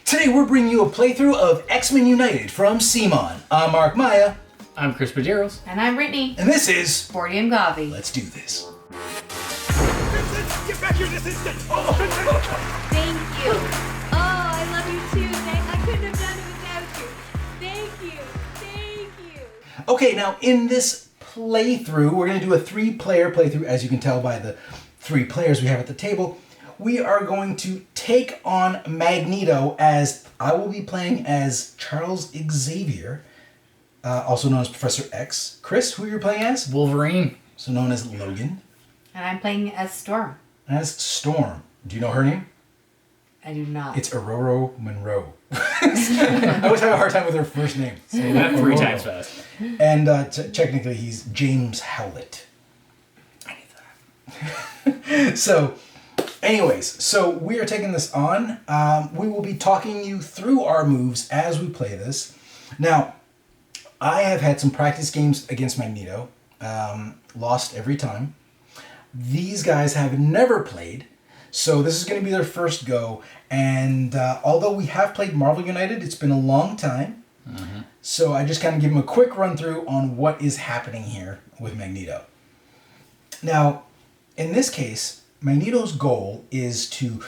Today we're bringing you a playthrough of X-Men United from Cmon. I'm Mark Maya. I'm Chris Pajeros. And I'm Brittany. And this is... Board Game Gavi. Let's do this. Vincent, get back here this instant! Oh, Thank you. Oh, I love you too. I couldn't have done it without you. Thank you. Thank you. Okay, now in this playthrough, we're going to do a 3-player playthrough, as you can tell by the 3 players we have at the table. We are going to take on Magneto, as I will be playing as Charles Xavier, also known as Professor X. Chris, who you're playing as? Wolverine. So known as Logan. And I'm playing as Storm. As Storm. Do you know her name? I do not. It's Aurora Monroe. I always have a hard time with her first name. Say that 3 times fast. And technically he's James Howlett. I need that. So, anyways, so we are taking this on. We will be talking you through our moves as we play this. Now, I have had some practice games against Magneto. Lost every time. These guys have never played. So this is going to be their first go. And although we have played Marvel United, it's been a long time. Mm-hmm. So I just kind of give them a quick run through on what is happening here with Magneto. Now, in this case, Magneto's goal is to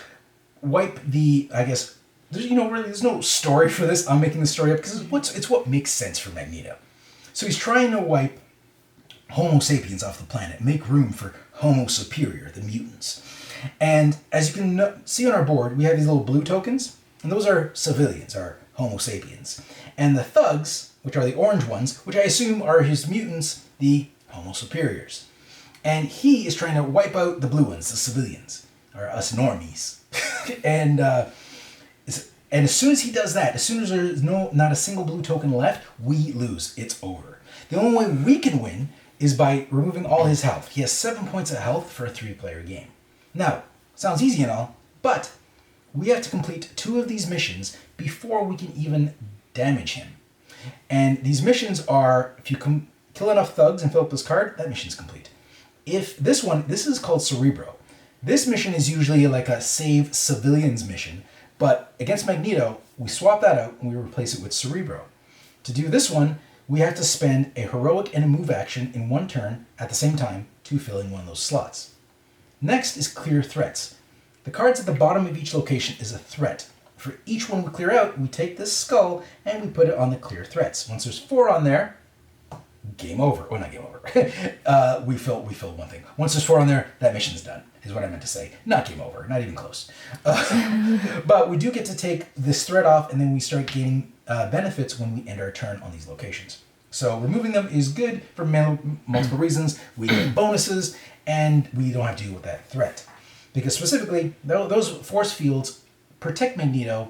wipe the, I guess, there's no story for this. I'm making the story up because it's what makes sense for Magneto. So he's trying to wipe Homo sapiens off the planet, make room for Homo superior, the mutants. And as you can see on our board, we have these little blue tokens, and those are civilians, our Homo sapiens. And the thugs, which are the orange ones, which I assume are his mutants, the Homo superiors. And he is trying to wipe out the blue ones, the civilians, or us normies. And as soon as he does that, as soon as there's not a single blue token left, we lose. It's over. The only way we can win is by removing all his health. He has 7 points of health for a 3-player game. Now, sounds easy and all, but we have to complete 2 of these missions before we can even damage him. And these missions are, if you kill enough thugs and fill up this card, that mission's complete. If this is called Cerebro. This mission is usually like a save civilians mission, but against Magneto, we swap that out and we replace it with Cerebro. To do this one, we have to spend a heroic and a move action in one turn at the same time to fill in one of those slots. Next is clear threats. The cards at the bottom of each location is a threat. For each one we clear out, we take this skull and we put it on the clear threats. Once there's 4 on there, game over. Well, not game over. We fill one thing. Once there's 4 on there, that mission's done, is what I meant to say. Not game over. Not even close. But we do get to take this threat off, and then we start gaining benefits when we end our turn on these locations. So removing them is good for multiple reasons. We get bonuses, and we don't have to deal with that threat. Because specifically, those force fields protect Magneto,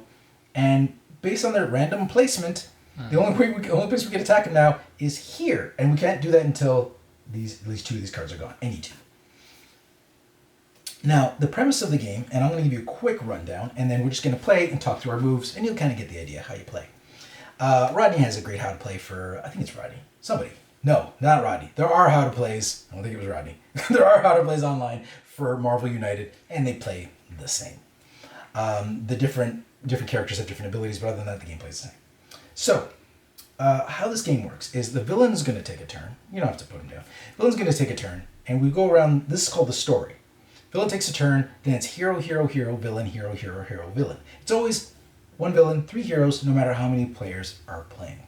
and based on their random placement, the only place we can attack him now is here. And we can't do that until at least 2 of these cards are gone. Any 2. Now, the premise of the game, and I'm going to give you a quick rundown, and then we're just going to play and talk through our moves, and you'll kind of get the idea how you play. Rodney has a great how to play for, I think it's Rodney. Somebody. No, not Rodney. There are how to plays. I don't think it was Rodney. There are how to plays online for Marvel United, and they play the same. The different characters have different abilities, but other than that, the game plays the same. So, how this game works is the villain's going to take a turn. You don't have to put him down. Villain's going to take a turn, and we go around. This is called the story. Villain takes a turn, then it's hero, hero, hero, villain, hero, hero, hero, villain. It's always 1 villain, 3 heroes, no matter how many players are playing.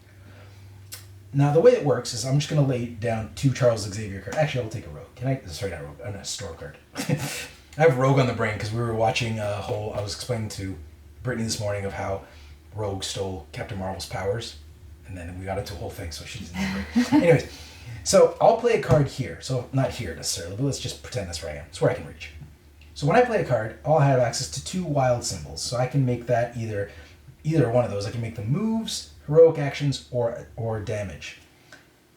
Now, the way it works is I'm just going to lay down 2 Charles Xavier cards. Actually, I'll take a Rogue. Sorry, not a Rogue. I'm going to store a card. I have Rogue on the brain because we were watching I was explaining to Brittany this morning of how Rogue stole Captain Marvel's powers. And then we got into a whole thing, so she's in the brain. Anyways, so I'll play a card here. So not here necessarily, but let's just pretend that's where I am. It's where I can reach. So when I play a card, I'll have access to 2 wild symbols. So I can make that either one of those. I can make them moves, heroic actions, or damage.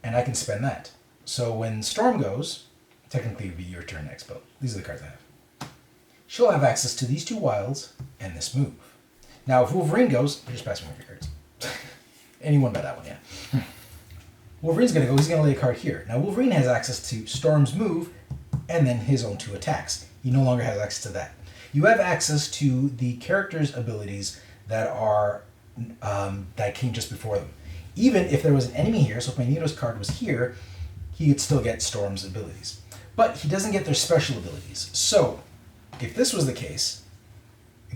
And I can spend that. So when Storm goes, technically it would be your turn next, but these are the cards I have. She'll have access to these 2 wilds and this move. Now if Wolverine goes, just pass me one of your cards. Anyone but that one, yeah. Wolverine's going to go, he's going to lay a card here. Now Wolverine has access to Storm's move and then his own 2 attacks. He no longer has access to that. You have access to the character's abilities that are that came just before them. Even if there was an enemy here, so if Magneto's card was here, he would still get Storm's abilities. But he doesn't get their special abilities. So, if this was the case,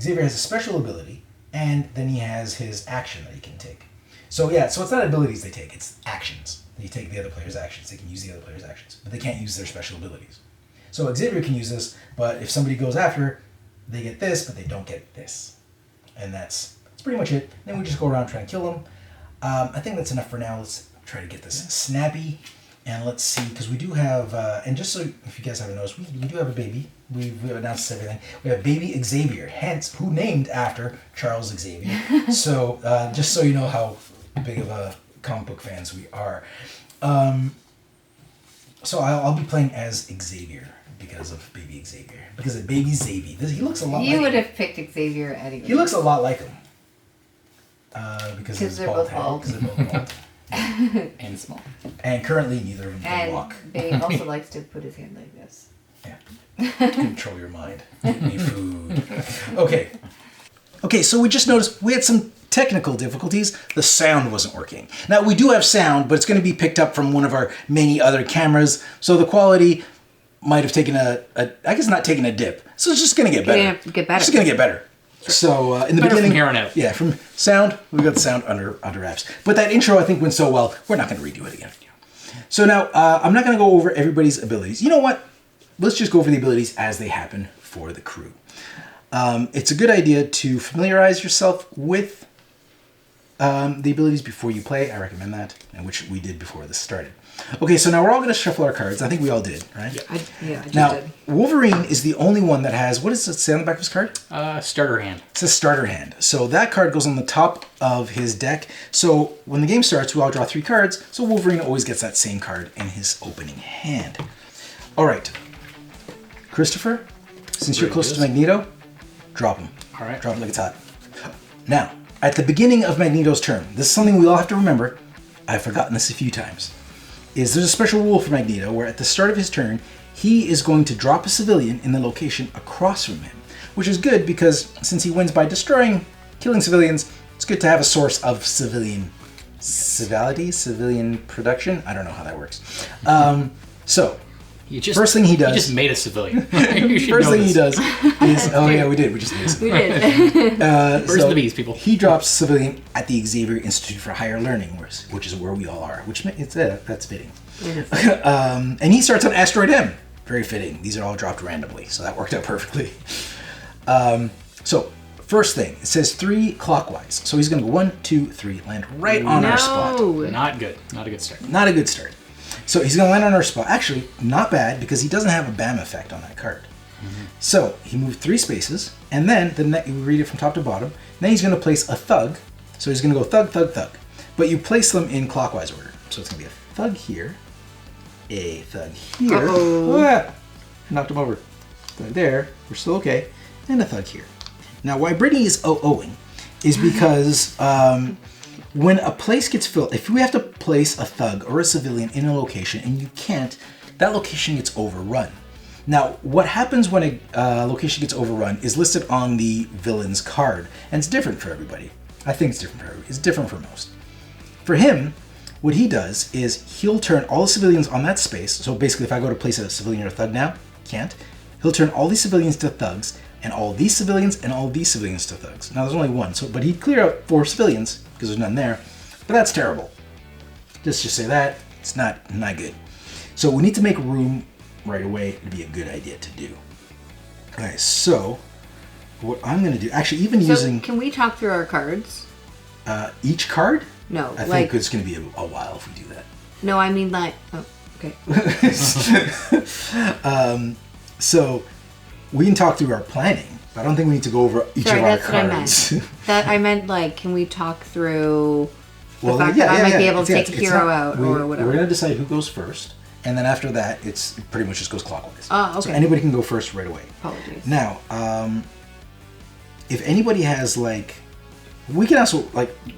Xavier has a special ability, and then he has his action that he can take. So yeah, so it's not abilities they take, it's actions. They take the other player's actions. They can use the other player's actions, but they can't use their special abilities. So Xavier can use this, but if somebody goes after, they get this, but they don't get this. And that's pretty much it. Then we just go around trying to kill them. I think that's enough for now. Let's try to get this snappy. And let's see, because we do have, and just so if you guys haven't noticed, we do have a baby. We've announced everything. We have baby Xavier, hence, who named after Charles Xavier. So, just so you know how big of a comic book fans we are. So I'll be playing as Xavier because of baby Xavier. Because of baby Xavier. He looks a lot like him. You would have picked Xavier anyway. He looks a lot like him. Because of his they're bald both head. bald. Because they're both bald. And small. And currently neither of them can And walk. Babe also likes to put his hand like this. Yeah. Control your mind. Give me food. Okay, so we just noticed we had some technical difficulties. The sound wasn't working. Now, we do have sound, but it's going to be picked up from one of our many other cameras, so the quality might have taken I guess not taken a dip. So it's just going to get better. Get better. It's just going to get better. So in the Better beginning, from here on out. yeah, from sound, we got the sound under wraps. But that intro I think went so well, we're not going to redo it again. So now I'm not going to go over everybody's abilities. You know what? Let's just go over the abilities as they happen for the crew. It's a good idea to familiarize yourself with the abilities before you play. I recommend that, and which we did before this started. Okay, so now we're all going to shuffle our cards. I think we all did, right? I just Now, did. Wolverine is the only one that has, what does it say on the back of his card? Starter hand. It says starter hand. So that card goes on the top of his deck. So when the game starts, we all draw 3 cards. So Wolverine always gets that same card in his opening hand. All right. Christopher, since you're close to Magneto, drop him. All right. Drop him like it's hot. Now, at the beginning of Magneto's turn, this is something we all have to remember. I've forgotten this a few times. There's a special rule for Magneto where at the start of his turn, he is going to drop a civilian in the location across from him, which is good because since he wins by killing civilians, it's good to have a source of civilian production. I don't know how that works. So, first thing he does. You just made a civilian. First thing he does is, oh yeah, we did. We just made a civilian. We did. Birds of the bees, people. He drops civilian at the Xavier Institute for Higher Learning, which is where we all are. That's fitting. And he starts on Asteroid M. Very fitting. These are all dropped randomly, so that worked out perfectly. So first thing, it says 3 clockwise. So he's going to go 1, 2, 3, land right on our spot. Not good. Not a good start. Not a good start. So he's going to land on our spot. Actually, not bad, because he doesn't have a BAM effect on that card. Mm-hmm. So he moved 3 spaces, and then you read it from top to bottom. Then he's going to place a thug. So he's going to go thug, thug, thug. But you place them in clockwise order. So it's going to be a thug here, a thug here. Knocked him over. Thug there. We're still okay. And a thug here. Now, why Brittany is OOing is because when a place gets filled, if we have to place a thug or a civilian in a location and you can't, that location gets overrun. Now, what happens when a location gets overrun is listed on the villain's card, and it's different for everybody. I think it's different for everybody. It's different for most. For him, what he does is he'll turn all the civilians on that space. So basically, if I go to place a civilian or a thug now, can't. He'll turn all these civilians to thugs, and all these civilians and all these civilians to thugs. Now, there's only 1, but he'd clear out 4 civilians because there's none there. But that's terrible. Just say that. It's not good. So we need to make room right away. It'd be a good idea to do. Okay, so what I'm going to do, actually even using... Can we talk through our cards? Each card? No, I think it's going to be a while if we do that. No, I mean like... Oh, okay. So we can talk through our planning, but I don't think we need to go over each of our cards. I meant like, can we talk through the fact that I might be able to take a hero out or whatever? We're going to decide who goes first, and then after that, it's pretty much just goes clockwise. Oh, okay. So anybody can go first right away. Apologies. Now, if anybody has we can also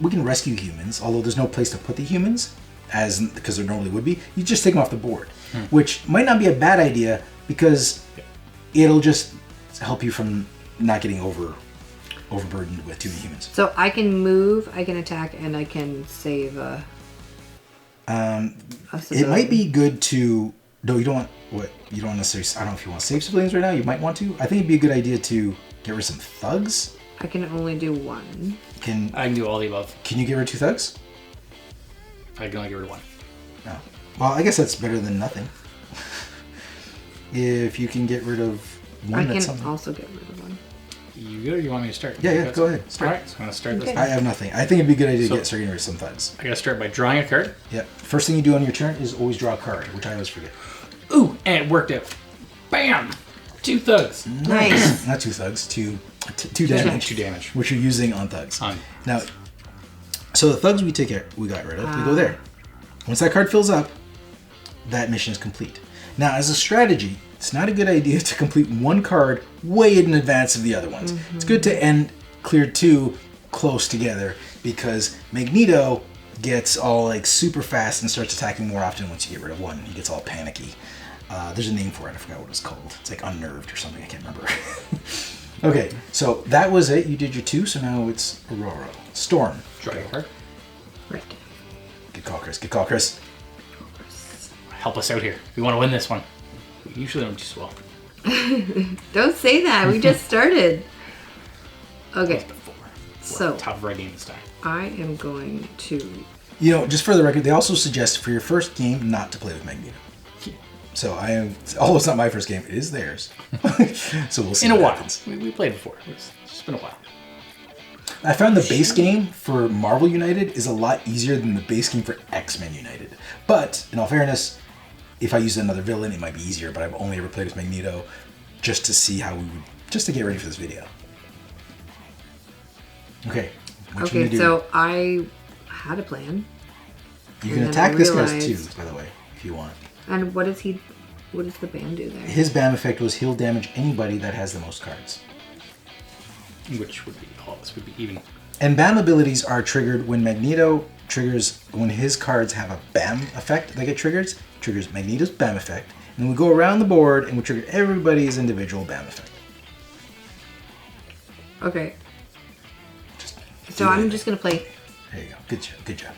we can rescue humans, although there's no place to put the humans, because there normally would be. You just take them off the board, which might not be a bad idea because it'll just help you from not getting overburdened with too many humans. So I can move, I can attack, and I can save a It might be good to... No, you don't want... What? You don't necessarily... I don't know if you want to save civilians right now. You might want to. I think it'd be a good idea to get rid of some thugs. I can only do one. I can do all the above. Can you get rid of 2 thugs? I can only get rid of 1. No. Well, I guess that's better than nothing. If you can get rid of 1, I that's can something. also get rid of 1. You good, or you want me to start? Yeah, go ahead. Start. Alright, so I'm going to start this. Okay. I have nothing. I think it'd be a good idea So- to start getting rid of some thugs. I got to start by drawing a card. Yep. First thing you do on your turn is always draw a card, which I always forget. Ooh, and it worked out. Bam! 2 thugs. Nice. Not 2 thugs, 2 damage. 2 damage. Which you're using on thugs. On. Now, so the thugs we got rid of, we go there. Once that card fills up, that mission is complete. Now, as a strategy, it's not a good idea to complete 1 card way in advance of the other ones. Mm-hmm. It's good to end clear 2 close together because Magneto gets all like super fast and starts attacking more often once you get rid of 1. He gets all panicky. There's a name for it. I forgot what it's called. It's like unnerved or something. I can't remember. Okay, so that was it. You did your 2, so now it's Aurora. Storm. Draw a card. Right. Good call, Chris. Good call, Chris. Help us out here. We want to win this one. We usually don't do so well. Don't say that. We just started. Okay. Before. So Top writing this time. I am going to... You know, just for the record, they also suggest for your first game not to play with Magneto. So although it's not my first game, it is theirs. So we'll see. In a what while. happens. We played before. It's just been a while. I found the base game for Marvel United is a lot easier than the base game for X-Men United. But in all fairness, if I used another villain, it might be easier. But I've only ever played with Magneto just to see how we would, just to get ready for this video. Okay. What you Okay, gonna do? so I had a plan. You and can then attack I this guy too, realized- by the way, if you want. And what does the band do there? His BAM effect was he'll damage anybody that has the most cards. Which would be all this would be even. And BAM abilities are triggered when Magneto triggers, when his cards have a BAM effect that get triggered, triggers Magneto's BAM effect, and we go around the board and we trigger everybody's individual BAM effect. Okay. Just So do I'm it. just going to play... There you go. Good job. Good job.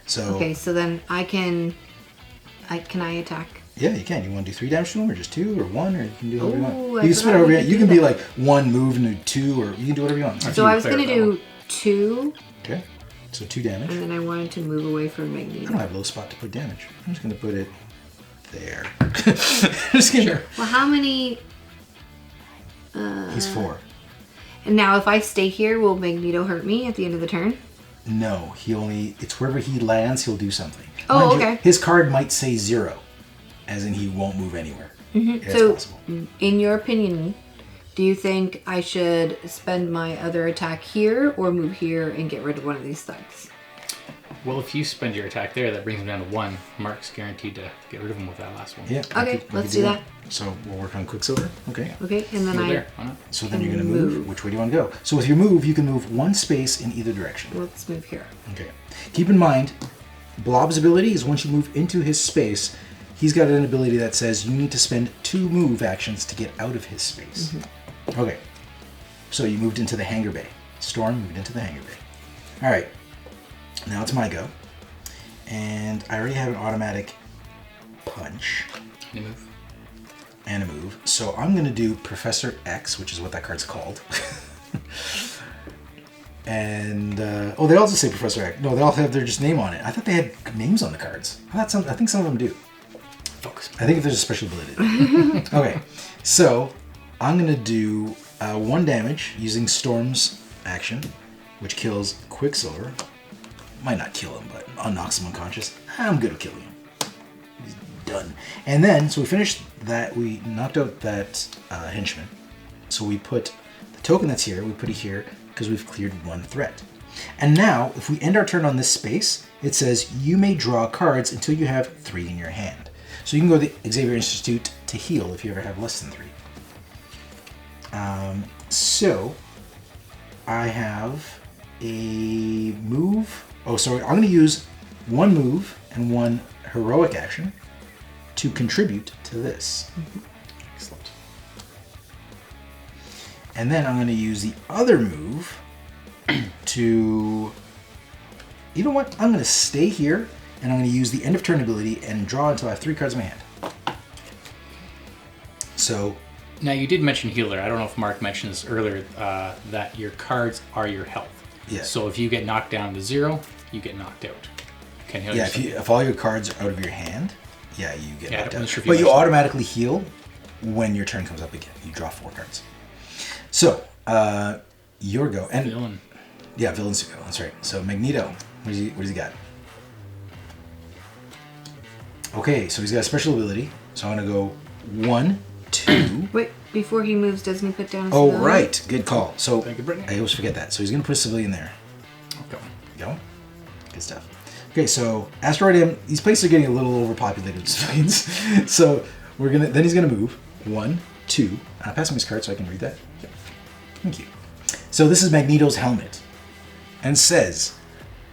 So, Okay, so then I can... Can I attack? yeah, you can. You want to do 3 damage to him, or just 2, or 1, or you can do whatever you want. Ooh, You I can spin forgot over. we You could can do be that. like 1 move and do 2, or you can do whatever you want. So you I was clear going to that do 2, Okay. So 2 damage. and then I wanted to move away from I don't Magneto. have a low spot to put damage. I'm just going to put it there. Just kidding. Well, how many... He's 4. And now if I stay here, will Magneto hurt me at the end of the turn? No, it's wherever he lands, he'll do something. Oh, Mind you, okay. his card might say 0, as in he won't move anywhere. It's So, possible. in your opinion, do you think I should spend my other attack here or move here and get rid of one of these thugs? Well, if you spend your attack there, that brings him down to 1. Mark's guaranteed to get rid of him with that last one. Yeah. Okay, let's do that. So we'll work on Quicksilver. Okay. Okay, and then Go I... there. Why not? So then you're going to Move. move. Which way do you want to go? So with your move, you can move 1 space in either direction. Let's move here. Okay. Keep in mind, Blob's ability is once you move into his space, he's got an ability that says you need to spend 2 move actions to get out of his space. Mm-hmm. Okay. So you moved into the hangar bay. Storm moved into the hangar bay. All right. Now it's my go. And I already have an automatic punch Any move? and a move. So I'm going to do Professor X, which is what that card's called. And, oh, they also say Professor X. No, they all have their just name on it. I thought they had names on the cards. I think some of them do. Focus. I think if there's a special ability. Okay, so I'm going to do 1 damage using Storm's action, which kills Quicksilver. Might not kill him, but knocks him unconscious. I'm good at killing him. He's done. And then, so we finished that. We knocked out that henchman. So we put the token that's here, we put it here because we've cleared 1 threat. And now, if we end our turn on this space, it says you may draw cards until you have 3 in your hand. So you can go to the Xavier Institute to heal if you ever have less than 3. So I have a move. Oh, sorry. I'm going to use 1 move and 1 heroic action to contribute to this. Excellent. And then I'm going to use the other move to... You know what? I'm going to stay here, and I'm going to use the end of turn ability and draw until I have 3 cards in my hand. So... Now, you did mention healer. I don't know if Mark mentioned this earlier, that your cards are your health. Yeah. So if you get knocked down to 0, you get knocked out. Can heal Yeah, yourself. if all your cards are out of your hand, yeah, you get knocked I'm out. not sure if But you mentioned automatically heal when your turn comes up again. You draw 4 cards. So, your go. And Villain. yeah, villains go. That's right. So Magneto, what does he got? Okay, so he's got a special ability. So I'm gonna go 1, 2. Wait, before he moves, doesn't he put down his Oh, civilian? right. Good call. So Thank you, Brittany. I always forget that. So he's gonna put a civilian there. Okay. Go. Good stuff. Okay, so Asteroid M, these places are getting a little overpopulated with civilians. So then he's gonna move 1, 2. I'll pass him his card so I can read that. Yep. Thank you. So this is Magneto's helmet. And says,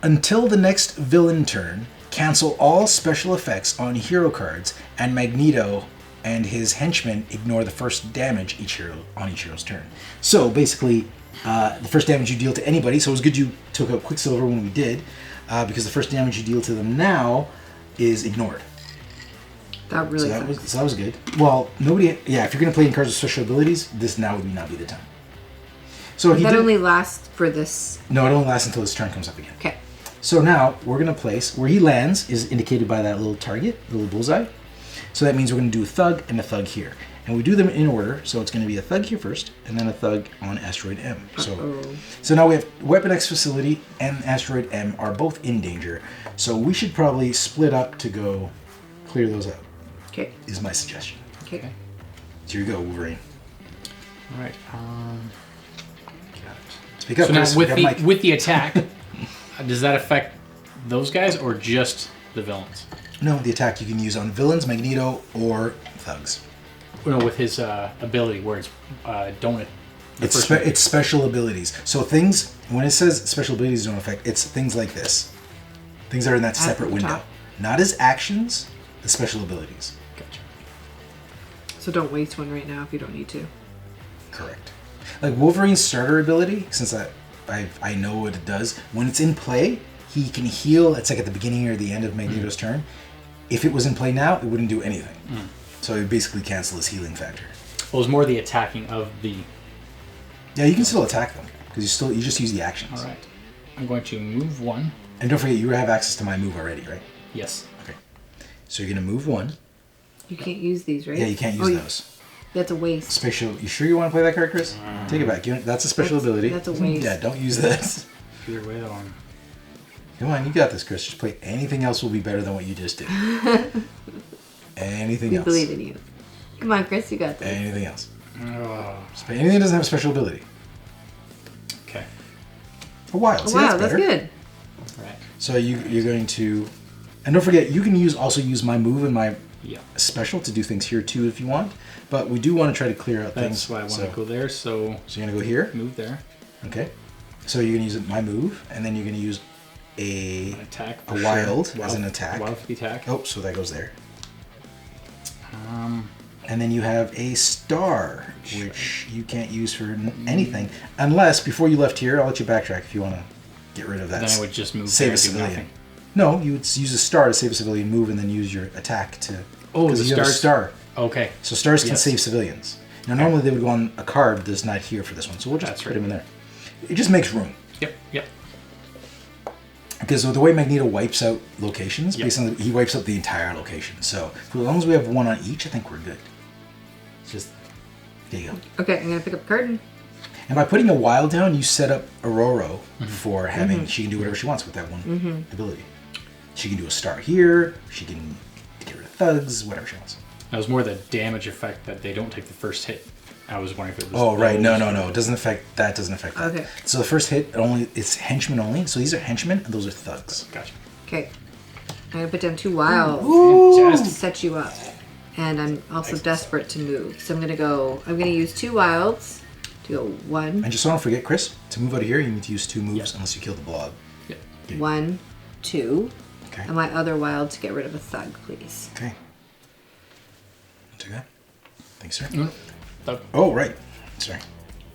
until the next villain turn, cancel all special effects on hero cards, and Magneto and his henchmen ignore the first damage on each hero's turn. So basically, the first damage you deal to anybody, so it was good you took out Quicksilver when we did, because the first damage you deal to them now is ignored. That really So that was good. Well, if you're going to play in cards with special abilities, this now would not be the time. So That only lasts for this. No, it only lasts until his turn comes up again. Okay. So now we're going to place where he lands is indicated by that little target, the little bullseye. So that means we're going to do a thug and a thug here. And we do them in order, so it's going to be a thug here first, and then a thug on Asteroid M. So now we have Weapon X Facility and Asteroid M are both in danger. So we should probably split up to go clear those out, Okay. is my suggestion. Okay. So here you go, Wolverine. All right. Speak up, So now Chris. We got Mike. with the attack, does that affect those guys or just the villains? No, the attack you can use on villains, Magneto, or thugs. No, with his ability where it's don't. It's special abilities. So things, when it says special abilities don't affect, it's things like this. Things that are in that separate the window. top. Not as actions, the special abilities. Gotcha. So don't waste one right now if you don't need to. Correct. Like Wolverine's starter ability, since I know what it does, when it's in play, he can heal, it's like at the beginning or the end of Magneto's turn. If it was in play now, it wouldn't do anything. So it would basically cancel his healing factor. Well, it's more the attacking of the. Yeah, you can still attack them, because you just use the actions. All right. I'm going to move 1. And don't forget, you have access to my move already, right? Yes. Okay. So you're going to move 1. You can't use these, right? Yeah, you can't use those. That's a waste. Special. You sure you want to play that card, Chris? Take it back. That's a special ability. That's a waste. Yeah, don't use this. Either way, though. Come on, you got this, Chris. Just play. Anything else will be better than what you just did. Anything We else. believe in you. Come on, Chris, you got this. Anything else. Oh, Just play anything that doesn't have a special ability. okay. A wild. Oh, See, wow, that's that's better. good. All right. So you're going to, and don't forget, you can also use my move and my Yeah. special to do things here too if you want. But we do want to try to clear out things. That's why I want so, to go there. So So you're gonna go here. move there. Okay. So you're gonna use my move, and then you're gonna use An attack. a for wild sure. as an attack. Wild for the attack. Oh, so that goes there. Um, And then you have a star, which you can't use for anything. Unless, before you left here, I'll let you backtrack if you want to get rid of that. then I would just move Save there a and do civilian. nothing. No, you would use a star to save a civilian move and then use your attack to... Oh, 'cause the you have a stars- star. Okay. So stars can Yes. save civilians. Now, normally they would go on a card, but there's not here for this one. So we'll just That's put right. him in there. It just makes room. Yep. Yep. Because the way Magneto wipes out locations, Yep. based on he wipes out the entire location. So as long as we have one on each, I think we're good. It's just there you go. Okay, I'm gonna pick up a card. And by putting a wild down, you set up Aurora for having she can do whatever she wants with that one ability. She can do a star here. She can get rid of thugs, whatever she wants. That was more the damage effect that they don't take the first hit. I was wondering if it was. Oh right, no, those- it doesn't affect that. Doesn't affect that. Okay. So the first hit it's henchmen only. So these are henchmen, and those are thugs. Gotcha. Okay. I'm gonna put down 2 wilds to Fantastic. set you up. And I'm also desperate to move. So I'm gonna use 2 wilds to go 1, And just so don't forget, Chris, to move out of here, you need to use 2 moves Yep. unless you kill the blob. Yep. 1, 2. Okay. And my other wild to get rid of a thug, please. Okay. Take that. Thanks, sir. No, no. Thug. Oh, right. Sorry.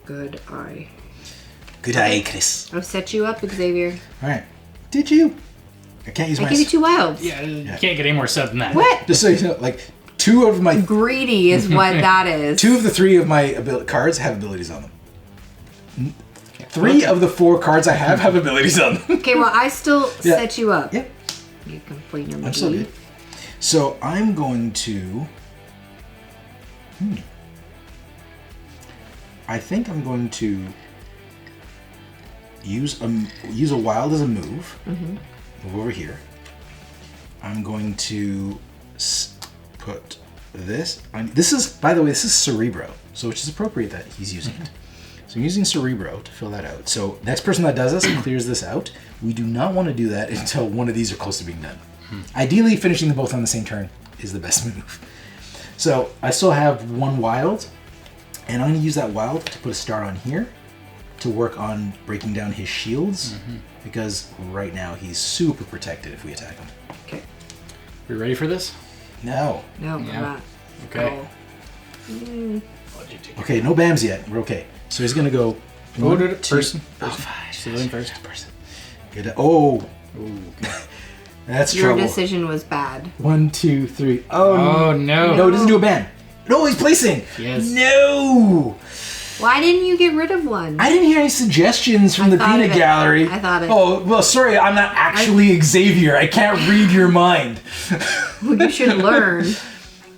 Good eye. Good eye, Chris. I've set you up, Xavier. All right. Did you? I can't use I my... gave you 2 wilds. Yeah, you can't get any more sub than that. What? Just so you know, like, 2 of my... Greedy is what that is. 2 of the 3 of my cards have abilities on them. 3 of the 4 cards I have abilities on them. Okay, well, I still set you up. Yeah. You complainer. I'm so good. So I'm going to... I think I'm going to use a wild as a move. Move over here. I'm going to put this. This is, by the way, this is Cerebro, so which is appropriate that he's using it. So I'm using Cerebro to fill that out. So next person that does this clears this out. We do not want to do that until one of these are close to being done. Ideally, finishing them both on the same turn is the best move. So I still have 1 wild, and I'm going to use that wild to put a star on here to work on breaking down his shields, because right now he's super protected if we attack him. Okay. We ready for this? No. No, Yeah. I'm not. Okay. Oh. Okay, no BAMs yet. We're okay. So he's going to go... Oh, 1, did it? 2, Person. five, Civilian first. person. Good. Oh, that's Your trouble. decision was bad. 1, 2, 3. Oh, Oh, no. no, it doesn't do a BAM. No, he's placing. Yes. No. Why didn't you get rid of one? I didn't hear any suggestions from the thought peanut of it. gallery. I thought it. Oh, well, sorry, I'm not actually Xavier. I can't read your mind. Well, you should learn.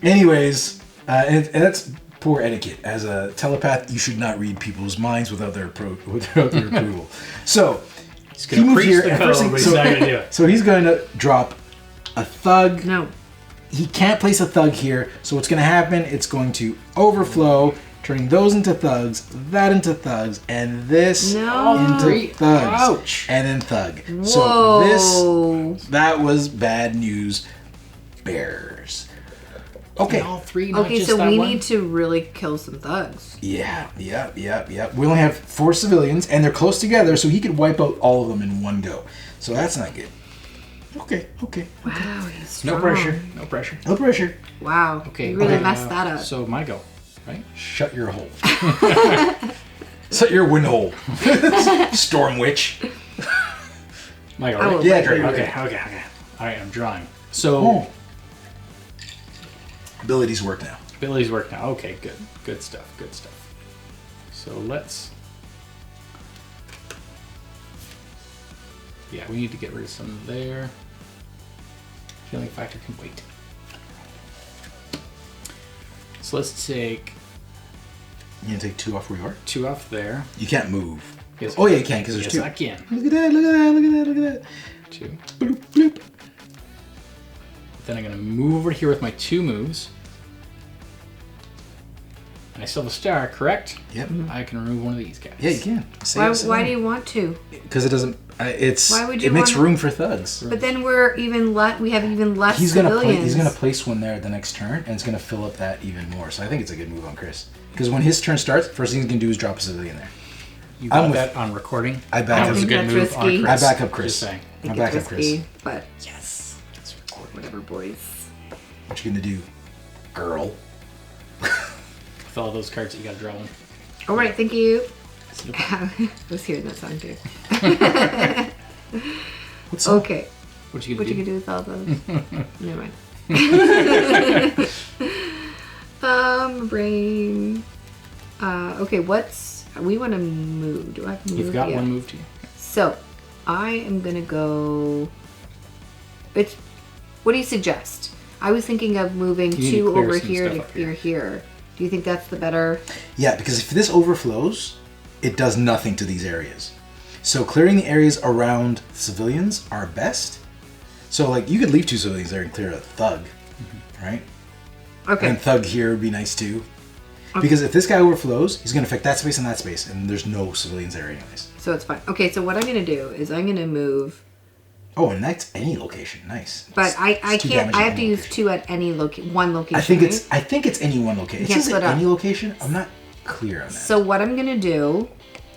Anyways, and that's poor etiquette. As a telepath, you should not read people's minds without their approval. So, He's he gonna moved preach here, the and code, first thing, but he's not gonna do it. so he's going to drop a thug. No. He can't place a thug here, so what's going to happen, it's going to overflow, turning those into thugs, that into thugs, and this No. into thugs. Ouch. And then thug. Whoa. So that was bad news, bears. Okay. All 3, not Okay, just so that we one? need to really kill some thugs. Yeah. We only have 4 civilians, and they're close together, so he could wipe out all of them in one go. So that's not good. Okay. Wow, he's No strong. pressure. No pressure. No pressure. Wow. Okay. You really okay, messed that up. So my go, right? Shut your hole. Shut your wind hole. Storm witch. My go, I will right? Yeah, let Drake. you- Okay. All right, I'm drawing. So Oh. Abilities work now. abilities work now. Okay, good stuff. So let's. Yeah, we need to get rid of some there. Healing factor can wait. So let's take You gonna take 2 off where you are? 2 off there. You can't move. Yes, Oh yeah, you can because there's yes, 2. I can. Look at that! Look at that! Look at that! Look at that! 2. Bloop, bloop. Then I'm gonna move over here with my 2 moves. And I still have a star, correct? Yep. I can remove one of these guys. Yeah, you can. Why do you want to? Because it doesn't. It's. Why would you It makes wanna- room for thugs. But then we have even less He's gonna civilians. he's gonna place one there the next turn, and it's gonna fill up that even more. So I think it's a good move on Chris. Because when his turn starts, first thing he's gonna do is drop a civilian there. You I'm got with- that on recording? I back That up. was a think good that's move on risky. Chris. I back up Chris. Just saying. I think I'm back it's up, Chris. risky, but Yes. It's recording. whatever, boys. What you gonna do, girl? With all those cards, you gotta draw one. All right, thank you. I was hearing that song too. What's up? Okay, What you what gonna you do? gonna do with all those? Never mind. Brain. Okay, we want to move. Do I have to move? You've got Yeah. one move to you. So, I am gonna go. What do you suggest? I was thinking of moving You need to 2 clear over some here stuff to up clear here. here. Do you think that's the better? Yeah, because if this overflows, it does nothing to these areas. So clearing the areas around civilians are best. So like you could leave 2 civilians there and clear a thug, right? Okay. And thug here would be nice too. Because if this guy overflows, he's going to affect that space and that space, and there's no civilians there anyways. So it's fine. Okay, so what I'm gonna do is I'm gonna move, Oh, and that's any location. Nice. but It's- I it's 2 can't. damage I at have to any use location. 2 at any one location. I think right? it's any one location. It can't says split at up. any location. I'm not clear on that. So what I'm gonna do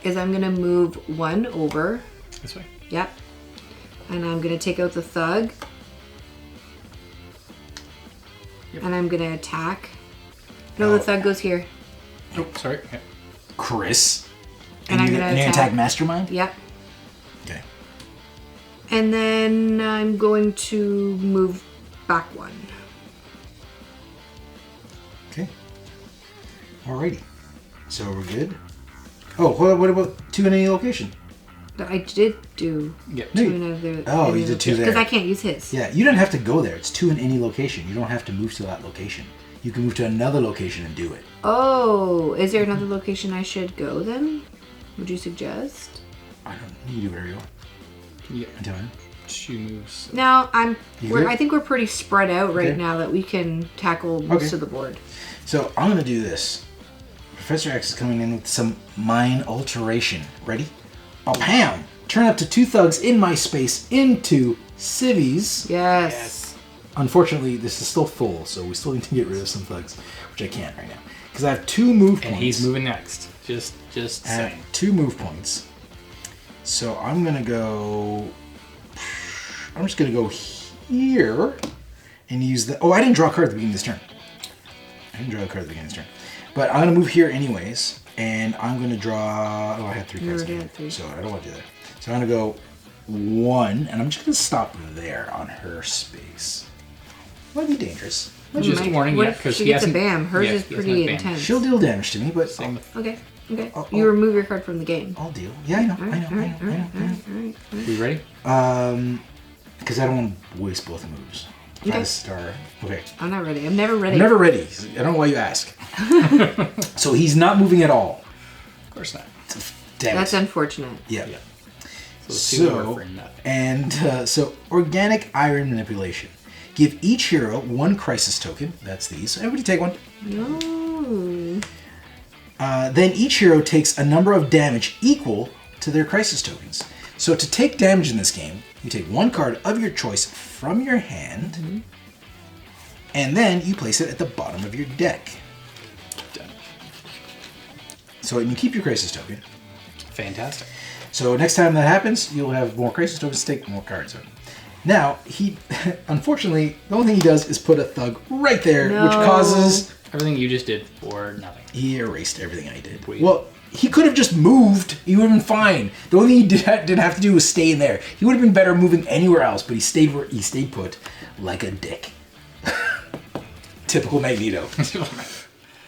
is I'm gonna move 1 over. This way. Yep. And I'm gonna take out the thug. Yep. And I'm gonna attack. No, Oh. the thug goes here. Oh, sorry. Yeah. Chris. And I'm you're gonna gonna attack Mastermind? Yep. Okay. And then I'm going to move back one. Okay. Alrighty. So we're good. Oh, what about 2 in any location? I did do Yep. 2 in other. Oh, you did 2 there. Because I can't use his. Yeah, you don't have to go there. It's 2 in any location. You don't have to move to that location. You can move to another location and do it. Oh, is there another location I should go then? Would you suggest? I don't know. You can do whatever you want. Yeah. Until then. 2 moves. No, You good? I think we're pretty spread out right Okay. now that we can tackle most Okay. of the board. So I'm gonna do this. Professor X is coming in with some mine alteration. Ready? Oh, Pam! Turn up to 2 thugs in my space into civvies. Yes. Unfortunately, this is still full, so we still need to get rid of some thugs, which I can't right now because I have 2 move points. And he's moving next. Just I have saying. 2 move points. So I'm gonna go. I'm just gonna go here and use the. Oh, I didn't draw a card at the beginning of this turn. I didn't draw a card at the beginning of this turn. But I'm gonna move here anyways, and I'm gonna draw. Oh, I had 3 You cards. already in had 3. So I don't want to do that. So I'm gonna go 1, and I'm just gonna stop there on her space. Might be dangerous. Just warning, what yeah, if because she he gets a hasn't. BAM? Hers yeah, is he hasn't pretty had BAM. intense. She'll deal damage to me, but Same with. Okay. Oh, You oh. remove your card from the game. I'll deal. Yeah, I know. I know. I know. I know. Alright. We ready? Because I don't want to waste both moves. If I Okay. star. Okay. I'm not ready. I'm never ready. I'm never ready. I don't know why you ask. So he's not moving at all. Of course not. Damn That's it. unfortunate. Yeah. Yeah. So, 2 more So, for nothing. and so organic iron manipulation. Give each hero 1 crisis token. That's these. Everybody take 1. No. Then each hero takes a number of damage equal to their crisis tokens. So to take damage in this game, you take 1 card of your choice from your hand, and then you place it at the bottom of your deck. Done. So you can keep your crisis token. Fantastic. So next time that happens, you'll have more crisis tokens to take more cards out. Now, he, unfortunately, the only thing he does is put a thug right there, which No. causes... Everything you just did for nothing. He erased everything I did. Wait. Well, he could have just moved. He would have been fine. The only thing he didn't have to do was stay in there. He would have been better moving anywhere else, but he stayed put like a dick. Typical Magneto.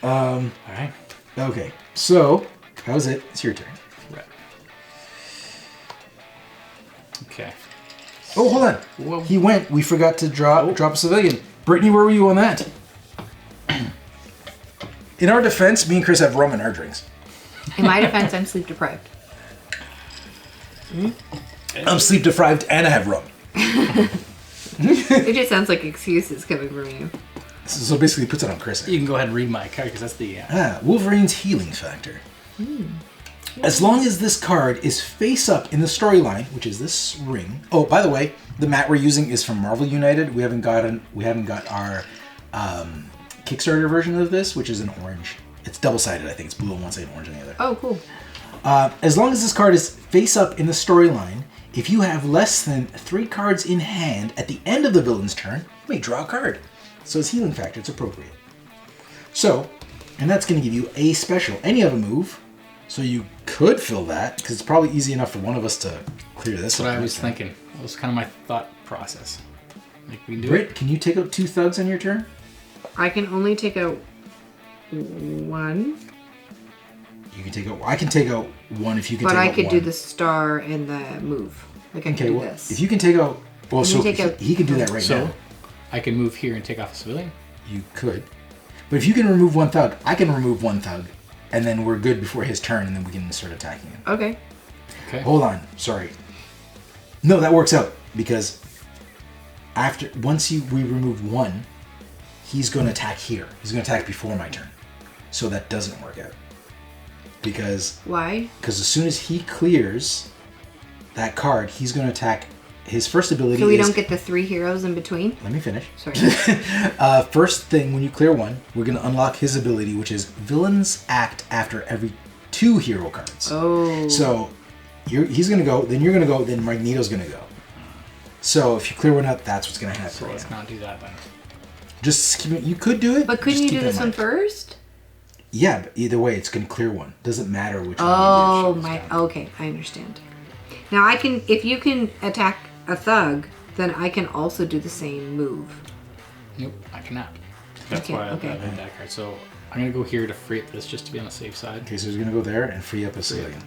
All right. Okay, so that was it. It's your turn. Right. Okay. Oh, hold on. Whoa. He went. We forgot to drop a civilian. Brittany, where were you on that? In our defense, me and Chris have rum in our drinks. In my defense, I'm sleep deprived. I'm sleep deprived and I have rum. It just sounds like excuses coming from you. So basically, he puts it on Chris. You can go ahead and read my card because that's the. Wolverine's healing factor. As long as this card is face up in the storyline, which is this ring. Oh, by the way, the mat we're using is from Marvel United. We haven't got our Kickstarter version of this, which is an orange. It's double-sided, I think. It's blue on one side and orange on the other. Oh, cool. As long as this card is face up in the storyline, if you have less than 3 cards in hand at the end of the villain's turn, you may draw a card. So it's healing factor, it's appropriate. So, and that's going to give you a special, any other move. So you could fill that, because it's probably easy enough for one of us to clear this. That's what up I was next turn. thinking. That was kind of my thought process. Like we can do Britt, can you take out 2 thugs on your turn? I can only take out 1, You can take out. I can take out 1 if you can. but take I out could 1. do the star and the move. Like I Okay, could do well, this. if you can take out. Well, Can so you take out- he can do that right So, now. I can move here and take off a civilian. You could, but if you can remove 1 thug, I can remove 1 thug, and then we're good before his turn, and then we can start attacking him. Okay. Okay. Hold on, sorry. No, that works out because once we remove 1, he's going to attack here. He's going to attack before my turn, so that doesn't work out because Why? as soon as he clears that card, he's going to attack. His first ability So we is... don't get the 3 heroes in between? Let me finish. Sorry. First thing, when you clear 1, we're going to unlock his ability, which is Villains act after every 2 hero cards. Oh. So he's going to go, then you're going to go, then Magneto's going to go. So if you clear 1 out, that's what's going to happen. So let's not do that then. Just keep it, you could do it. But couldn't just you keep do it in this one mind. first? Yeah, but either way, it's going to clear one. Doesn't matter which one Oh you do. my. Okay, I understand. Now I can. If you can attack a thug, then I can also do the same move. Nope, I cannot. That's Okay, why I okay. have that card. So I'm gonna go here to free up this just to be on the safe side. Okay, so he's going to go there and free up a civilian.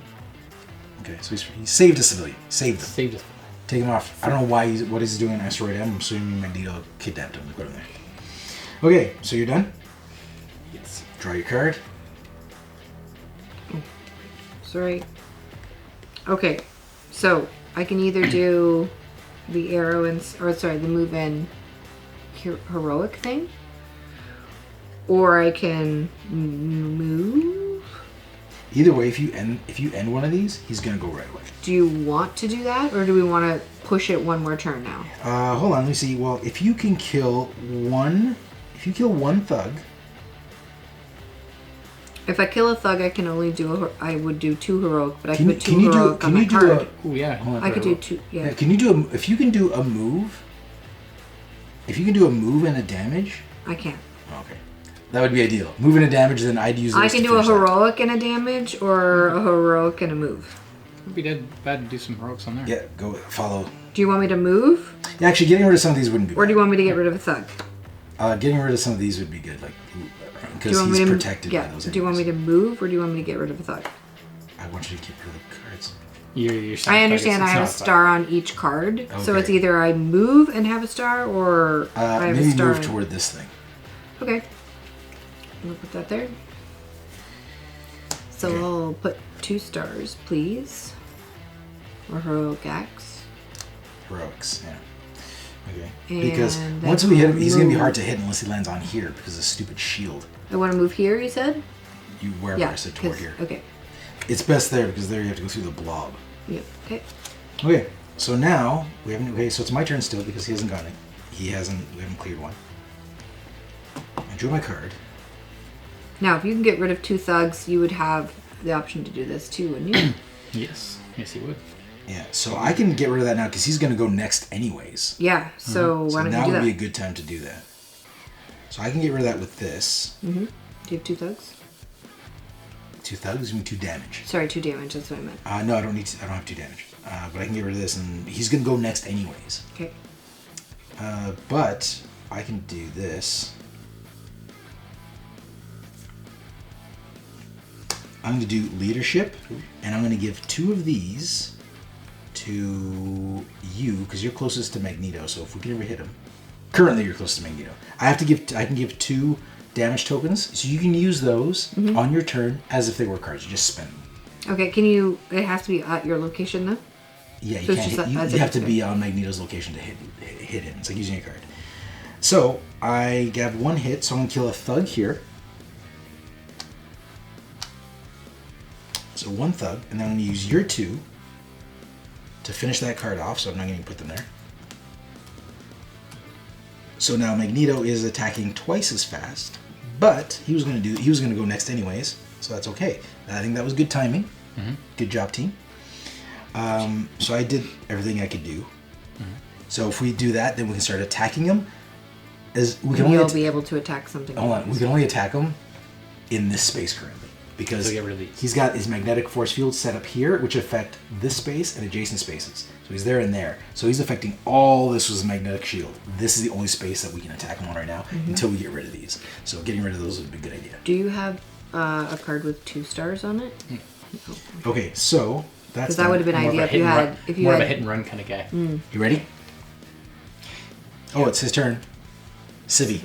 Okay, so he saved a civilian. Saved him. Saved us. Take him off. I don't know why what he's doing in Asteroid M. I'm assuming Magneto kidnapped him. Put him there. Okay, so you're done? Yes. Draw your card. Sorry. Okay, so I can either do the arrow and the move in heroic thing, or I can move. Either way, if you end one of these, he's gonna go right away. Do you want to do that, or do we want to push it one more turn now? Hold on, let me see. Well, if you kill one thug, If I kill a thug, I can only do I would do 2 heroic, but I can put 2 can you do heroic on my card. Oh yeah. hold on, I could do 2. Yeah. Can you do if you can do a move? If you can do a move and a damage, I can't. okay, that would be ideal. Move and a damage, then I'd use. I those can to do a finish that. heroic and a damage, or a heroic and a move. It'd be bad to do some heroics on there. Yeah, go follow. Do you want me to move, Yeah, actually, getting rid of some of these wouldn't be. or do you want me to get rid of a thug? Getting rid of some of these would be good, like Do you because want he's me to protected by those. Do you want me to move, or do you want me to get rid of a thug? I want you to keep rid of the cards. You're I understand I have a star on each card, so it's Okay. either I move and have a star, or I have Maybe a star. move toward this thing. Okay. I'm gonna put that there. So Okay. I'll put 2 stars, please. Or heroic axe. Heroics, yeah. Okay. And Because then once we hit him, he's gonna be move. hard to hit unless he lands on here because of the stupid shield. I want to move here, you said? You wherever I said toward 'cause- here. Okay. It's best there because there you have to go through the blob. Yep. Okay. Okay. So now we haven't. Okay. So it's my turn still because he hasn't gotten it. We haven't cleared one. I drew my card. Now, if you can get rid of 2 thugs, you would have the option to do this too, wouldn't you? Yes. Yes, he would. Yeah. So I can get rid of that now because he's gonna go next anyways. Yeah. So So why don't now you do would that? be a good time to do that. So I can get rid of that with this. Do you have 2 thugs? 2 thugs, mean 2 damage. Sorry, 2 damage. That's what I meant. No, I don't need. I don't have 2 damage. But I can get rid of this, and he's gonna go next anyways. Okay. But I can do this. I'm going to do leadership, and I'm going to give 2 of these to you because you're closest to Magneto. So if we can ever hit him, currently you're close to Magneto. I can give 2 damage tokens, so you can use those on your turn as if they were cards. You just spend them. Okay. Can you? It has to be at your location though. Yeah, you So it's can't. just Hit, you as you if have to it's be on Magneto's location to hit him. It's like using a card. So I got 1 hit, so I'm gonna kill a thug here. So 1 thug, and then I'm gonna use your 2 to finish that card off. So I'm not gonna put them there. So now Magneto is attacking twice as fast, but he was gonna go next anyways. So that's okay. I think that was good timing. Good job, team. So I did everything I could do. So if we do that, then we can start attacking him. As we can only You'll be able to attack something. hold on, we can only attack him in this space currently because So get rid of these. he's got his magnetic force field set up here, which affect this space and adjacent spaces. So he's there and there. So he's affecting all this with his magnetic shield. This is the only space that we can attack him on right now until we get rid of these. So getting rid of those would be a good idea. Do you have a card with 2 stars on it? Okay, so that's Because that would have been More of a ideal hit and run- if you more had. of a hit and run kind of guy. You ready? Oh, it's his turn. Civi.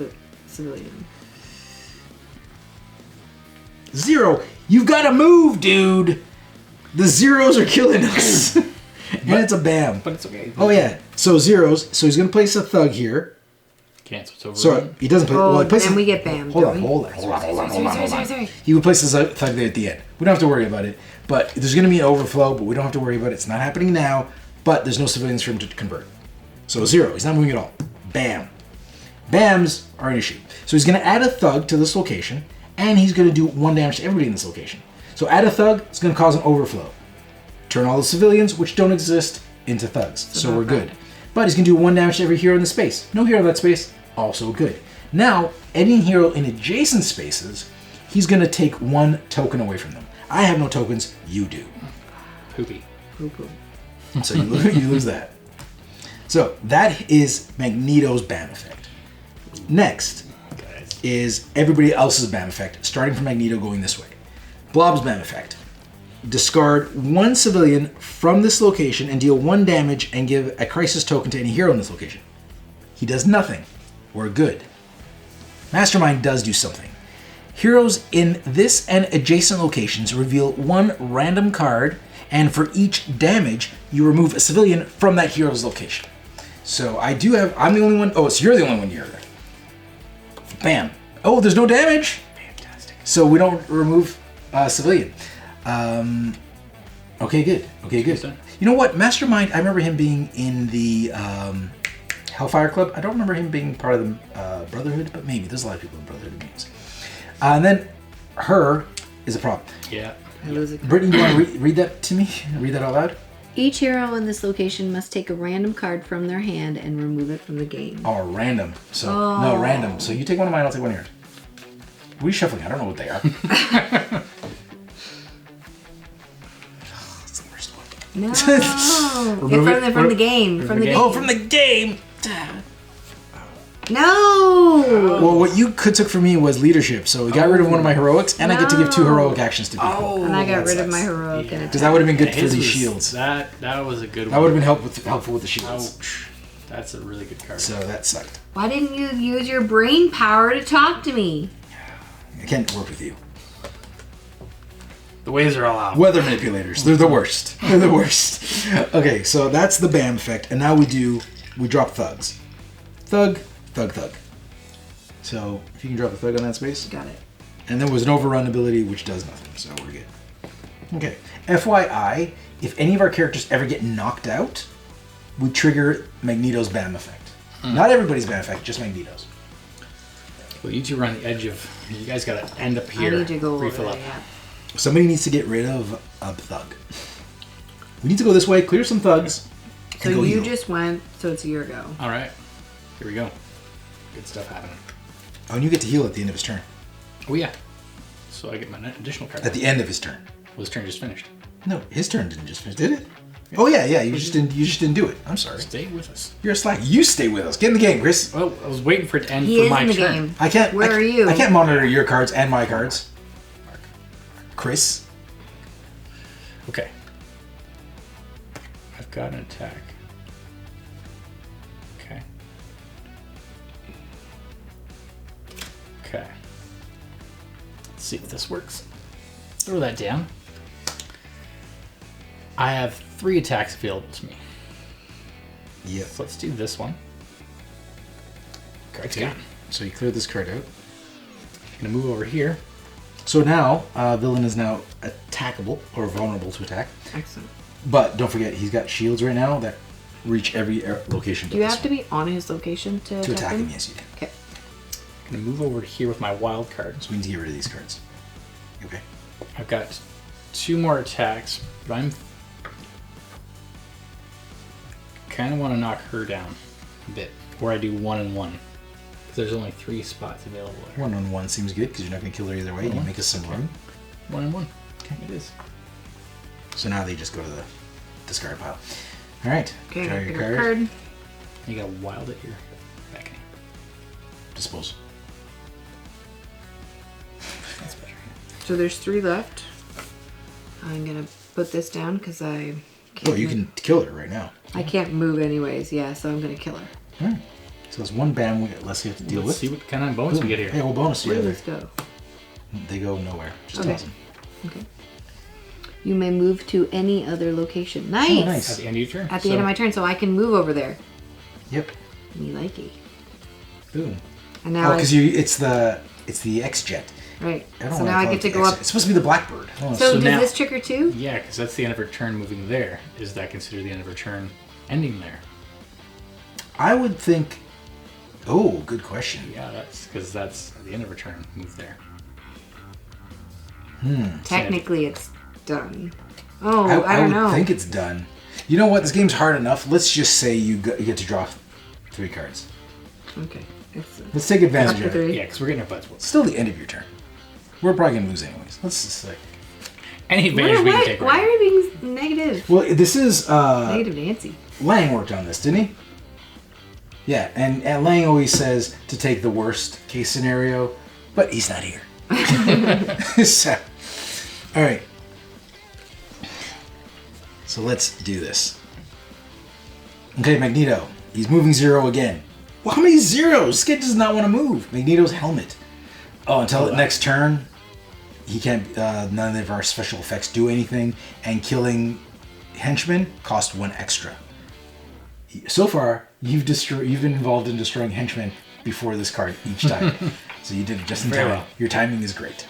Civilian. 0. You've got to move, dude. The zeros are killing us. And it's a bam. But it's okay. Oh yeah. So zeros. So he's gonna place a thug here. Cancel. It's over. So he doesn't play. Oh, he places, and we get bam. Hold don't on. we? Hold on. Sorry. He would place his thug there at the end. We don't have to worry about it. But there's gonna be an overflow. But we don't have to worry about it. It's not happening now. But there's no civilians for him to convert. So 0. He's not moving at all. Bam. Bams are an issue. So he's gonna add a thug to this location, and he's gonna do 1 damage to everybody in this location. So add a thug. It's gonna cause an overflow. Turn all the civilians, which don't exist, into thugs. So we're good. But he's going to do 1 damage to every hero in the space. No hero in that space, also good. Now, any hero in adjacent spaces, he's going to take 1 token away from them. I have no tokens. You do. Poopy. Poo-poo. So you lose that. So that is Magneto's BAM effect. Next is everybody else's BAM effect, starting from Magneto going this way. Blob's BAM effect. Discard 1 civilian from this location and deal 1 damage and give a crisis token to any hero in this location. He does nothing. We're good. Mastermind does do something. Heroes in this and adjacent locations reveal 1 random card, and for each damage, you remove a civilian from that hero's location. So I'm the only one. Oh, so you're the only one here. Bam. Oh, there's no damage. Fantastic. So we don't remove a civilian. Okay, good. You know what? Mastermind, I remember him being in the Hellfire Club. I don't remember him being part of the Brotherhood, but maybe. There's a lot of people in Brotherhood games. And then her is a problem. Yeah. Brittany, do you want to read that to me? Read that out loud? Each hero in this location must take a random card from their hand and remove it from the game. Oh, random. So no, random. So you take 1 of mine, I'll take 1 of yours. What are you shuffling? I don't know what they are. That's the worst one. No. It's from the game. From the game. Oh, from the game! No! Well, what you took from me was leadership, so we got rid of 1 of my heroics, and I get to give 2 heroic actions to people. And I got rid of my heroic and Because that would have been good for His these was- shields. That was a good one. That would have been helpful with the shields. Ouch. That's a really good card. So that sucked. Why didn't you use your brain power to talk to me? I can't work with you. The waves are all out. Weather manipulators. They're the worst. They're the worst. Okay, so that's the BAM effect, and now we drop thugs. Thug. So if you can drop a thug on that space. Got it. And there was an overrun ability which does nothing, so we're good. Okay. FYI, if any of our characters ever get knocked out, we trigger Magneto's BAM effect. Not everybody's BAM effect, just Magneto's. Well, you 2 are on the edge of. You guys gotta end up here. I need to go over refill there, up. yeah. Somebody needs to get rid of a thug. We need to go this way, clear some thugs. So and go you heal. just went, so it's your go. All right. Here we go. Good stuff happening. Oh, and you get to heal at the end of his turn. Oh yeah. So I get my additional card. At the end of his turn. Well, his turn just finished. No, his turn didn't just finish, did it? Oh yeah. You just didn't do it. I'm sorry. Stay with us. You're a slack. You stay with us. Get in the game, Chris. Well, I was waiting for it to end He for is my in the turn. game. I can't. Where are you? I can't monitor your cards and my cards. Chris. Okay. I've got an attack. Okay. Okay. Let's see if this works. Throw that down. I have 3 attacks available to me. Yeah. So let's do this one. Card's Okay. gone. So you clear this card out. I'm gonna move over here. So now, villain is now attackable or vulnerable to attack. Excellent. But don't forget, he's got shields right now that reach every location. Do you have to be on his location to attack him? Yes, you can. Okay. I'm gonna move over here with my wild card. So we need to get rid of these cards. Okay. I've got 2 more attacks, but I'm kind of want to knock her down a bit, where I do 1 and 1, because there's only 3 spots available there. 1-on-1 seems good because you're not going to kill her either way. You make a similar. 1 and 1. Okay, it is. So now they just go to the discard pile. All right. Okay, Draw pick your a card. card. You got wild at your back end. Dispose. That's better. So there's 3 left. I'm gonna put this down because I can't. Oh, you can kill her right now. I can't move anyways. Yeah, so I'm gonna kill her. All right. So that's 1 BAM less you have to deal Let's with. see what kind of bonus we get here. Yeah, we'll bonus Where you. does this go? They go nowhere. Just Okay. toss them. Okay. You may move to any other location. Nice. Oh, nice. At the end of your turn. At the end of my turn, so I can move over there. Yep. Me likey. Boom. And now Oh, because it's the X jet. right. I don't So wanna now I call get it to the go X- up. It's supposed to be the Blackbird. Oh, So does now- this trigger too? Yeah, because that's the end of her turn moving there. Is that considered the end of her turn ending there? I would think. Oh, good question. Yeah, that's because that's the end of her turn move there. Technically, it's done. Oh, I I don't would know. think it's done. You know what? This game's hard enough. Let's just say you get to draw 3 cards. Okay. Excellent. Let's take advantage After of it. 3. Yeah, because we're getting our butts whooped. It's still the end of your turn. We're probably gonna lose anyways. Let's just like. Any advantage we can take. Why Right are you being negative? Well, this is Negative Nancy. Lang worked on this, didn't he? Yeah, and Lang always says to take the worst case scenario, but he's not here. So, all right. So let's do this. Okay, Magneto. He's moving 0 again. Well, how many zeros? This kid does not want to move. Magneto's helmet. Oh, until the next turn, he can't. None of our special effects do anything, and killing henchmen cost 1 extra. So far, you've been involved in destroying henchmen before this card each time. So you did it just in Very time. well. Your timing is great.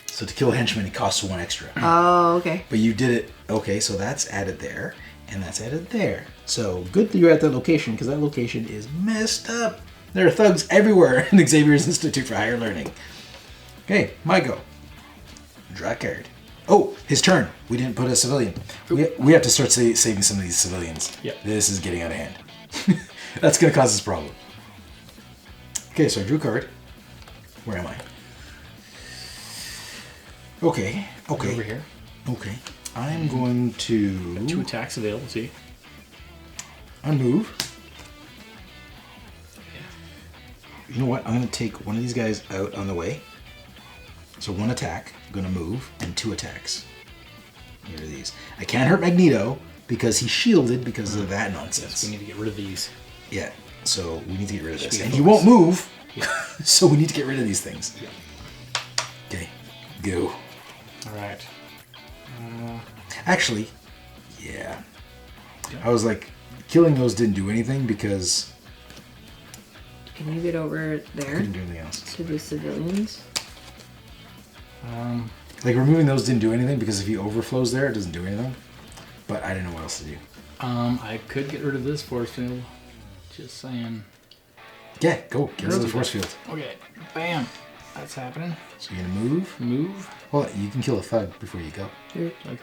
So to kill a henchman, it costs 1 extra. Oh, okay. But you did it. Okay, so that's added there, and that's added there. So good that you're at that location, because that location is messed up. There are thugs everywhere in Xavier's Institute for Higher Learning. Okay, my go. Draw a card. Oh, his turn. We didn't put a civilian. We have to start saving some of these civilians. Yep. This is getting out of hand. That's going to cause us a problem. Okay, so I drew a card. Where am I? Okay. Over here. Okay. I'm going to 2 attacks available. See. unmove. You know what? I'm going to take one of these guys out on the way. So 1 attack, I'm going to move, and 2 attacks. Here are these. I can't hurt Magneto because he's shielded because of that nonsense. We need to get rid of these. Yeah, so we need to get rid of this. Should And we he focus? won't move, Yeah. so we need to get rid of these things. Yeah. Okay, go. All right. Actually, yeah. I was like, killing those didn't do anything because Can you get over I there couldn't do anything else. to the civilians? Like, removing those didn't do anything because if he overflows there, it doesn't do anything. But I didn't know what else to do. I could get rid of this force field. Just saying. Yeah, go. Get rid of the force field. Okay. Bam. That's happening. So you're going to move. Move. Well, you can kill a thug before you go.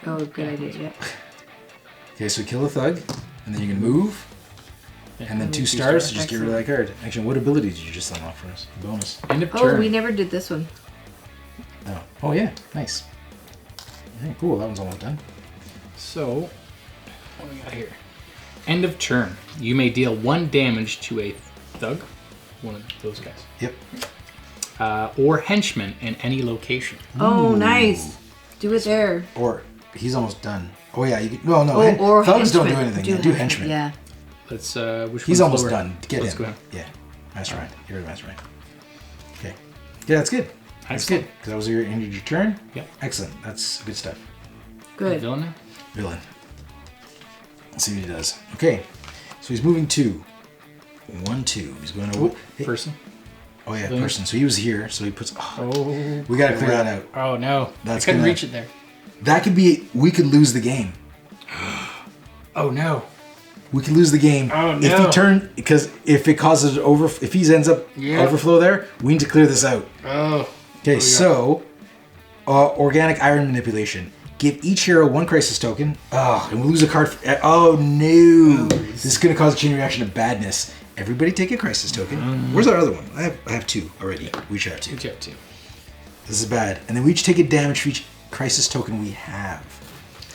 Oh, good idea. Yeah. Okay, so kill a thug, and then you can move, and then 2 stars to just get rid of that card. Actually, what ability did you just unlock for us? Bonus. End of Oh, turn. we never did this one. Oh yeah, nice. Yeah, cool, that one's almost done. So, what do we got here? End of turn. You may deal 1 damage to a thug, one of those guys, Yep. or henchman in any location. Oh, nice. Do it there. Or he's almost done. Oh yeah, you can, no, Oh, or thugs don't do henchmen. anything. They do henchmen. Yeah. Let's. Which He's one's almost lower? done. Get Let's him. go. Yeah, mastermind. Get rid of mastermind. Okay. Yeah, that's good. That's Excellent. good. Because that was your end of your turn. Yep. Excellent. That's good stuff. Good. Villain. Villain. Let's see what he does. Okay. So he's moving 2. 1, 2. He's going to. Person. Oh yeah, Villain. person. So he was here. So he puts. Oh, Oh. we gotta clear that out. Oh no. That's I couldn't gonna- reach it there. That could be. We could lose the game. Oh no. We could lose the game Oh, if no. he turn because if it causes if he ends up Yeah. overflow there, we need to clear this out. Oh. Okay, so organic iron manipulation. Give each hero 1 crisis token. Oh, and we lose a card. Oh no! This is gonna cause a chain reaction of badness. Everybody take a crisis token. Where's our other one? I have 2 already. We each have 2. Each have 2. This is bad. And then we each take a damage for each crisis token we have.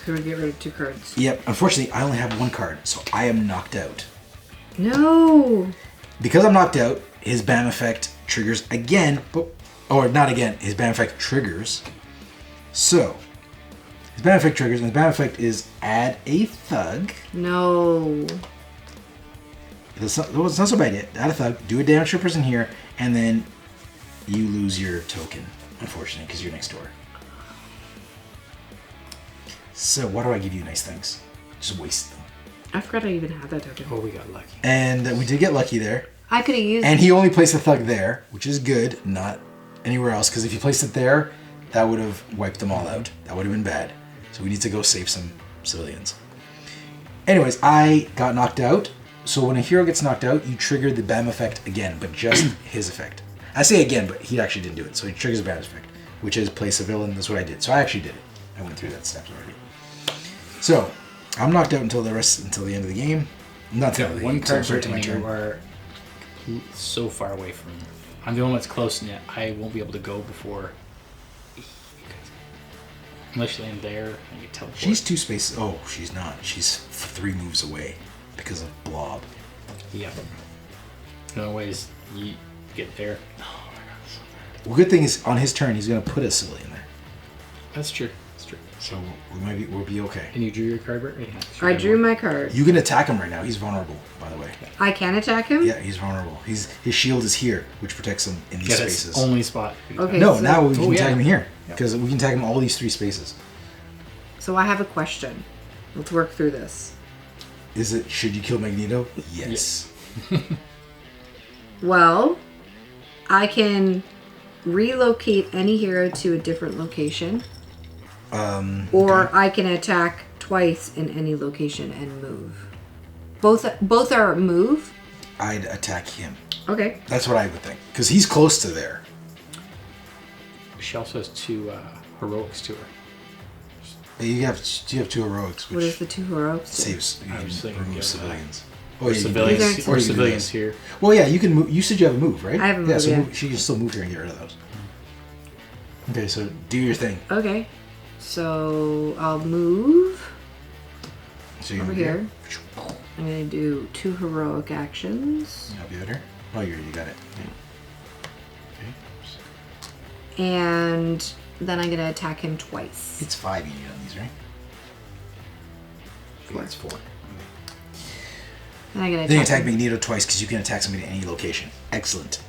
So we get rid of 2 cards. Yep. Unfortunately, I only have 1 card, so I am knocked out. No. Because I'm knocked out, his BAM effect triggers again, or not again, his BAM effect triggers. So, his BAM effect triggers, and his BAM effect is add a thug. No. It's not so bad yet. Add a thug, do a damage to a person here, and then you lose your token, unfortunately, because you're next door. So, why do I give you nice things? Just waste them. I forgot I even had that token. Oh, we got lucky. And we did get lucky there. I could have used. And he only placed a thug there, which is good, not anywhere else. Because if he placed it there, that would have wiped them all out. That would have been bad. So we need to go save some civilians. Anyways, I got knocked out. So when a hero gets knocked out, you trigger the BAM effect again, but just his effect. I say again, but he actually didn't do it. So he triggers the BAM effect, which is place a villain. That's what I did. So I actually did it. I went through that steps already. So I'm knocked out until the end of the game. Not until the end of the One game. So card sorry per to my turn. turn. You are so far away from. I'm the one that's close, and yet I won't be able to go before. Unless you land there and you teleport. She's 2 spaces. Oh, she's not. She's 3 moves away because of Blob. Yep. No ways you get there. Oh my god, that's so bad. Well, good thing is on his turn he's gonna put a civilian there, That's true. That's true. so we'll be okay. And you drew your card, right? Yeah, I drew my card. You can attack him right now. He's vulnerable, by the way. I can attack him? Yeah, he's vulnerable. His shield is here, which protects him in these Yeah, that's spaces. only spot. Okay. No, so- now we can Oh, yeah. tag him here because we can tag him all these 3 spaces. So I have a question. Let's work through this. Is it should you kill Magneto? Yes. Well, I can relocate any hero to a different location. Or I can attack twice in any location and move. Both are move? I'd attack him. Okay. That's what I would think because he's close to there. She also has 2 heroics to her. You have 2 heroics, What is which the 2 heroics? saves I was thinking remove give civilians. Or you can do civilians, this. These Or or you can do civilians this. here. Well, yeah, you can move. You said you have a move, right? I have a Yeah, move, so yeah. she can still move here and get rid of those. Okay, so do your thing. Okay. So I'll move So you over move here. I'm going to do 2 heroic actions. Help you out here. Oh, you got it. Okay. And then I'm going to attack him twice. It's 5 you need on these, right? 4. It's 4. And I'm going Then you to attack Magneto twice because you can attack somebody at any location. Excellent.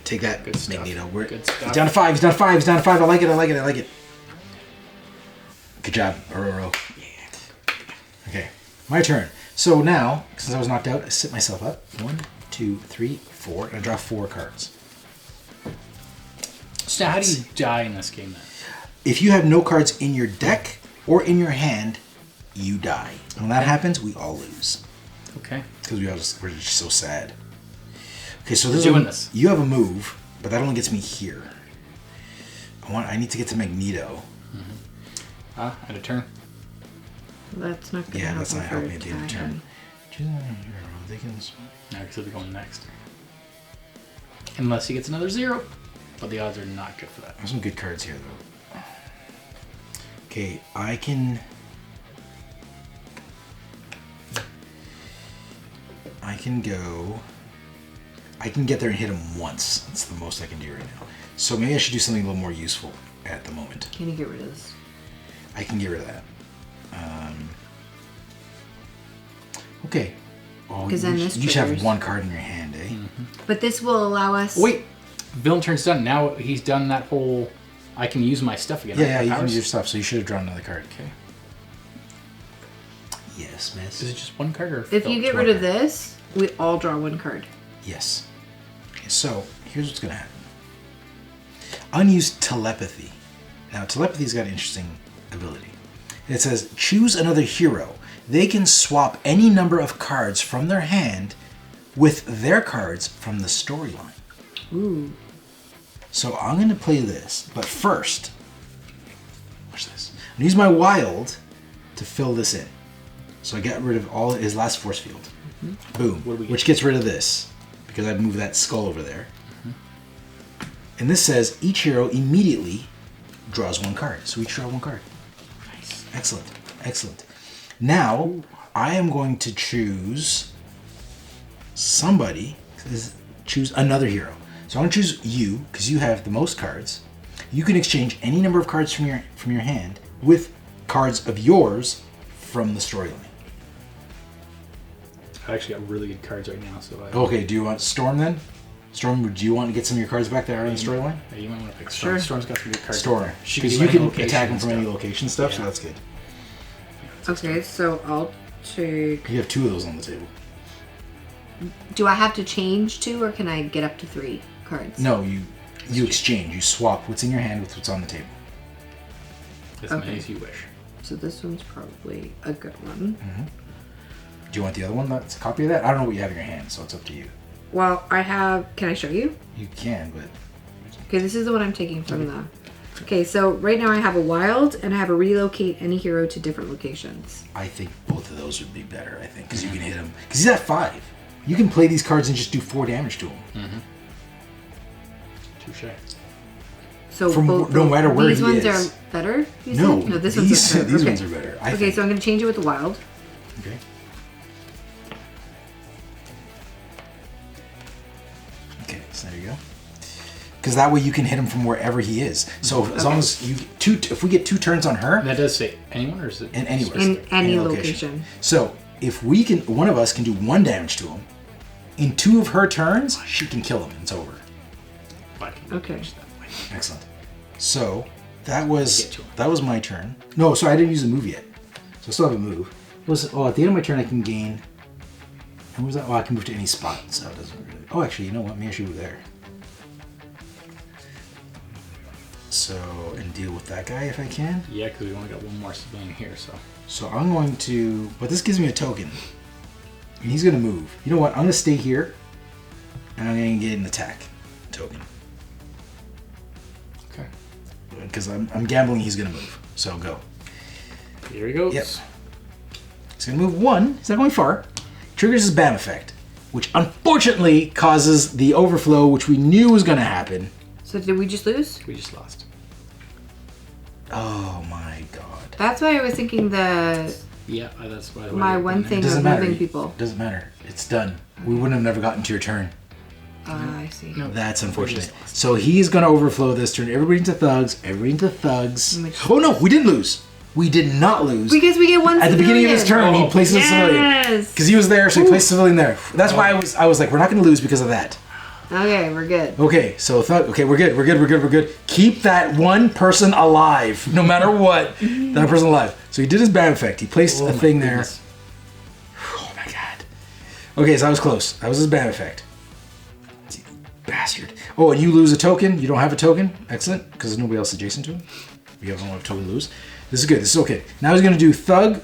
Take that, Good stuff. Magneto. Good stuff. He's down to 5. He's down to 5. He's down to 5. I like it. I like it. I like it. Good job, Aurora. Okay, my turn. So now, since I was knocked out, I sit myself up. 1, 2, 3, 4, and I draw 4 cards. So how do you die in this game then? If you have no cards in your deck or in your hand, you die. When that happens, we all lose Okay. because we're just so sad. Okay, so this Doing is this. You have a move, but that only gets me here. I need to get to Magneto. At a turn. That's not going to Yeah, help that's not me helping for me at the end of the turn. attacking. Choose another hero. They can. Now because they'll be going next. Unless he gets another 0. But the odds are not good for that. There's some good cards here, though. Okay, I can go. I can get there and hit him once. That's the most I can do right now. So maybe I should do something a little more useful at the moment. Can you get rid of this? I can get rid of that. Okay. Oh, 'Cause then this you should have triggers. 1 card in your hand, eh? But this will allow us... Wait! Villain turn's done. Now he's done that whole... I can use my stuff again. Yeah, right? yeah, My you can powers? use your stuff, so you should have drawn another card. Okay. Yes, miss. Is it just 1 card or... If you get rid of this, we all draw 1 card. Yes. Okay, so here's what's going to happen. Unused telepathy. Now, telepathy's got an interesting ability. It says, choose another hero. They can swap any number of cards from their hand with their cards from the storyline. Ooh. So I'm going to play this, but first, watch this. I'm going to use my wild to fill this in. So I got rid of all his last force field. Boom. What do we get? Which gets rid of this, because I moved that skull over there. And this says each hero immediately draws 1 card. So each draw 1 card. Nice. Excellent. Excellent. Now, I am going to choose somebody. Choose another hero. So I'm going to choose you, because you have the most cards. You can exchange any number of cards from your hand with cards of yours from the storyline. I actually got really good cards right now, so I... Okay, do you want Storm then? Storm, do you want to get some of your cards back that are in the storyline? Yeah, you might want to pick Storm. Sure. Storm's got some good cards. Storm. She Because do you any can location attack them from any stuff. location stuff, so Yeah. that's good. Okay, so I'll take... You have 2 of those on the table. Do I have to change 2 or can I get up to 3 cards? No, you exchange. You swap what's in your hand with what's on the table. As Okay. many as you wish. So this one's probably a good one. Do you want the other one that's a copy of that? I don't know what you have in your hand, so it's up to you. Well, I have... Can I show you? You can, but Okay, this is the one I'm taking from the... Okay, so right now I have a wild and I have a relocate any hero to different locations. I think both of those would be better, I think, because you can hit him. Because he's at 5. You can play these cards and just do 4 damage to him. Touche. So From both, no matter where these he ones is. are better. You No, said? No, this these, one's better. these Okay. ones are better. I Okay, think. so I'm gonna change it with the wild. Okay. Okay, so there you go. Because that way you can hit him from wherever he is. So as long as you get if we get 2 turns on her, And that does say anyone, or is it? in anywhere, In any location. So if we can, one of us can do 1 damage to him. In 2 of her turns, she can kill him. And it's over. I can Okay. manage that way. Excellent. So that Get was to him. my turn. No, sorry, I didn't use a move yet. So I still have a move. At the end of my turn I can gain. And what was that? Oh, I can move to any spot, so it doesn't really. Oh, actually, you know what? Maybe I should move there. So and deal with that guy if I can. Yeah, because we only got one more civilian here, so. So I'm going to. But this gives me a token, and he's gonna move. You know what? I'm gonna stay here, and I'm gonna get an attack token. Okay. Because I'm gambling he's gonna move. So go. Here he goes. Yep. He's gonna move 1. He's not going far. Triggers his BAM effect, which unfortunately causes the overflow, which we knew was gonna happen. So did we just lose? We just lost. Oh my god. That's why I was thinking the Yeah, that's why. my one thing Doesn't of matter. moving people. Doesn't matter. It's done. We wouldn't have never gotten to your turn. I see. No. That's unfortunate. just lost. So he's gonna overflow this turn. Everybody into thugs. Everybody into thugs. Which- Oh no, we didn't lose. We did not lose. Because we get one At the beginning of his civilian. turn, he places a civilian. Yes. Because he was there, so he placed a civilian there. That's why I was like, we're not gonna lose because of that. Okay, we're good. Okay, so okay, we're good. Keep that one person alive, no matter what. That person alive. So he did his BAM effect. He placed Oh a my thing goodness. there. Oh my god. Okay, so I was close. That was his BAM effect. You bastard. Oh, and you lose a token. You don't have a token. Excellent, because there's nobody else adjacent to him. You don't have a token to lose. This is good. This is okay. Now he's gonna do thug.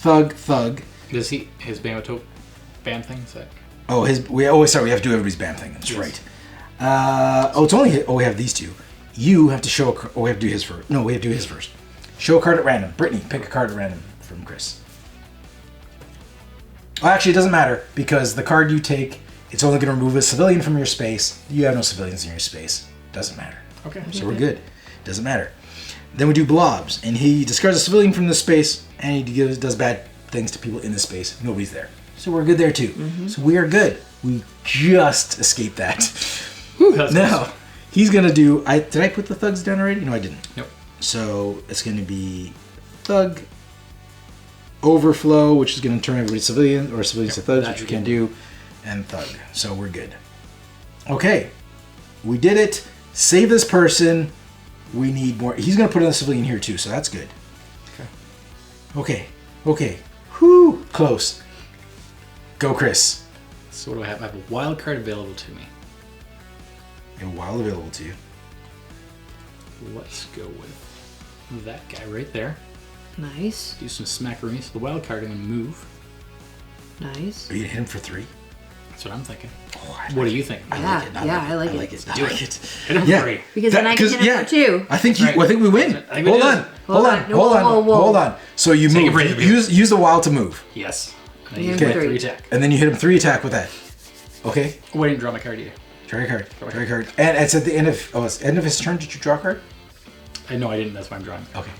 Does his bam thing? Is that? Oh, we have to do everybody's BAM thing. That's Yes. right. It's only. We have these 2. You have to show. We have to do his first. No, we have to do his first. Show a card at random. Brittany, pick a card at random from Chris. Oh, actually, it doesn't matter because the card you take, it's only going to remove a civilian from your space. You have no civilians in your space. Doesn't matter. Okay. So we're good. Doesn't matter. Then we do blobs, and he discards a civilian from the space, and he does bad things to people in the space. Nobody's there. So we're good there too. So we are good. We just escaped that. Whew, that's Now, close. he's gonna do. Did I put the thugs down already? No, I didn't. Nope. So it's gonna be thug overflow, which is gonna turn everybody civilian or civilians to thugs, that which we you can can. do, and thug. So we're good. Okay, we did it. Save this person. We need more. He's gonna put in a civilian here too, so that's good. Okay. Whew, close. Go, Chris. So what do I have? I have a wild card available to me. And while available to you. Let's go with that guy right there. Nice. Do some smackaroonies. So the wild card, I'm going to move. Nice. Are you gonna hit him for 3? That's what I'm thinking. Oh, I What do you think? Yeah, I like it. I Do like it. it. Hit him Yeah. for 3. Because then I can hit him for 2. I think Right. I think we win. I think we Hold do. on. Hold on. No, whoa. Hold on. So you Take a move. breather. Use the wild to move, Yes. And Yeah, then okay. you get 3 attack. and then you hit him 3 attack with that. Okay. Oh, I didn't draw my card either. Draw your card. Draw your card. And it's at the end of it's end of his turn. Did you draw a card? No, I didn't. That's why I'm drawing. Okay.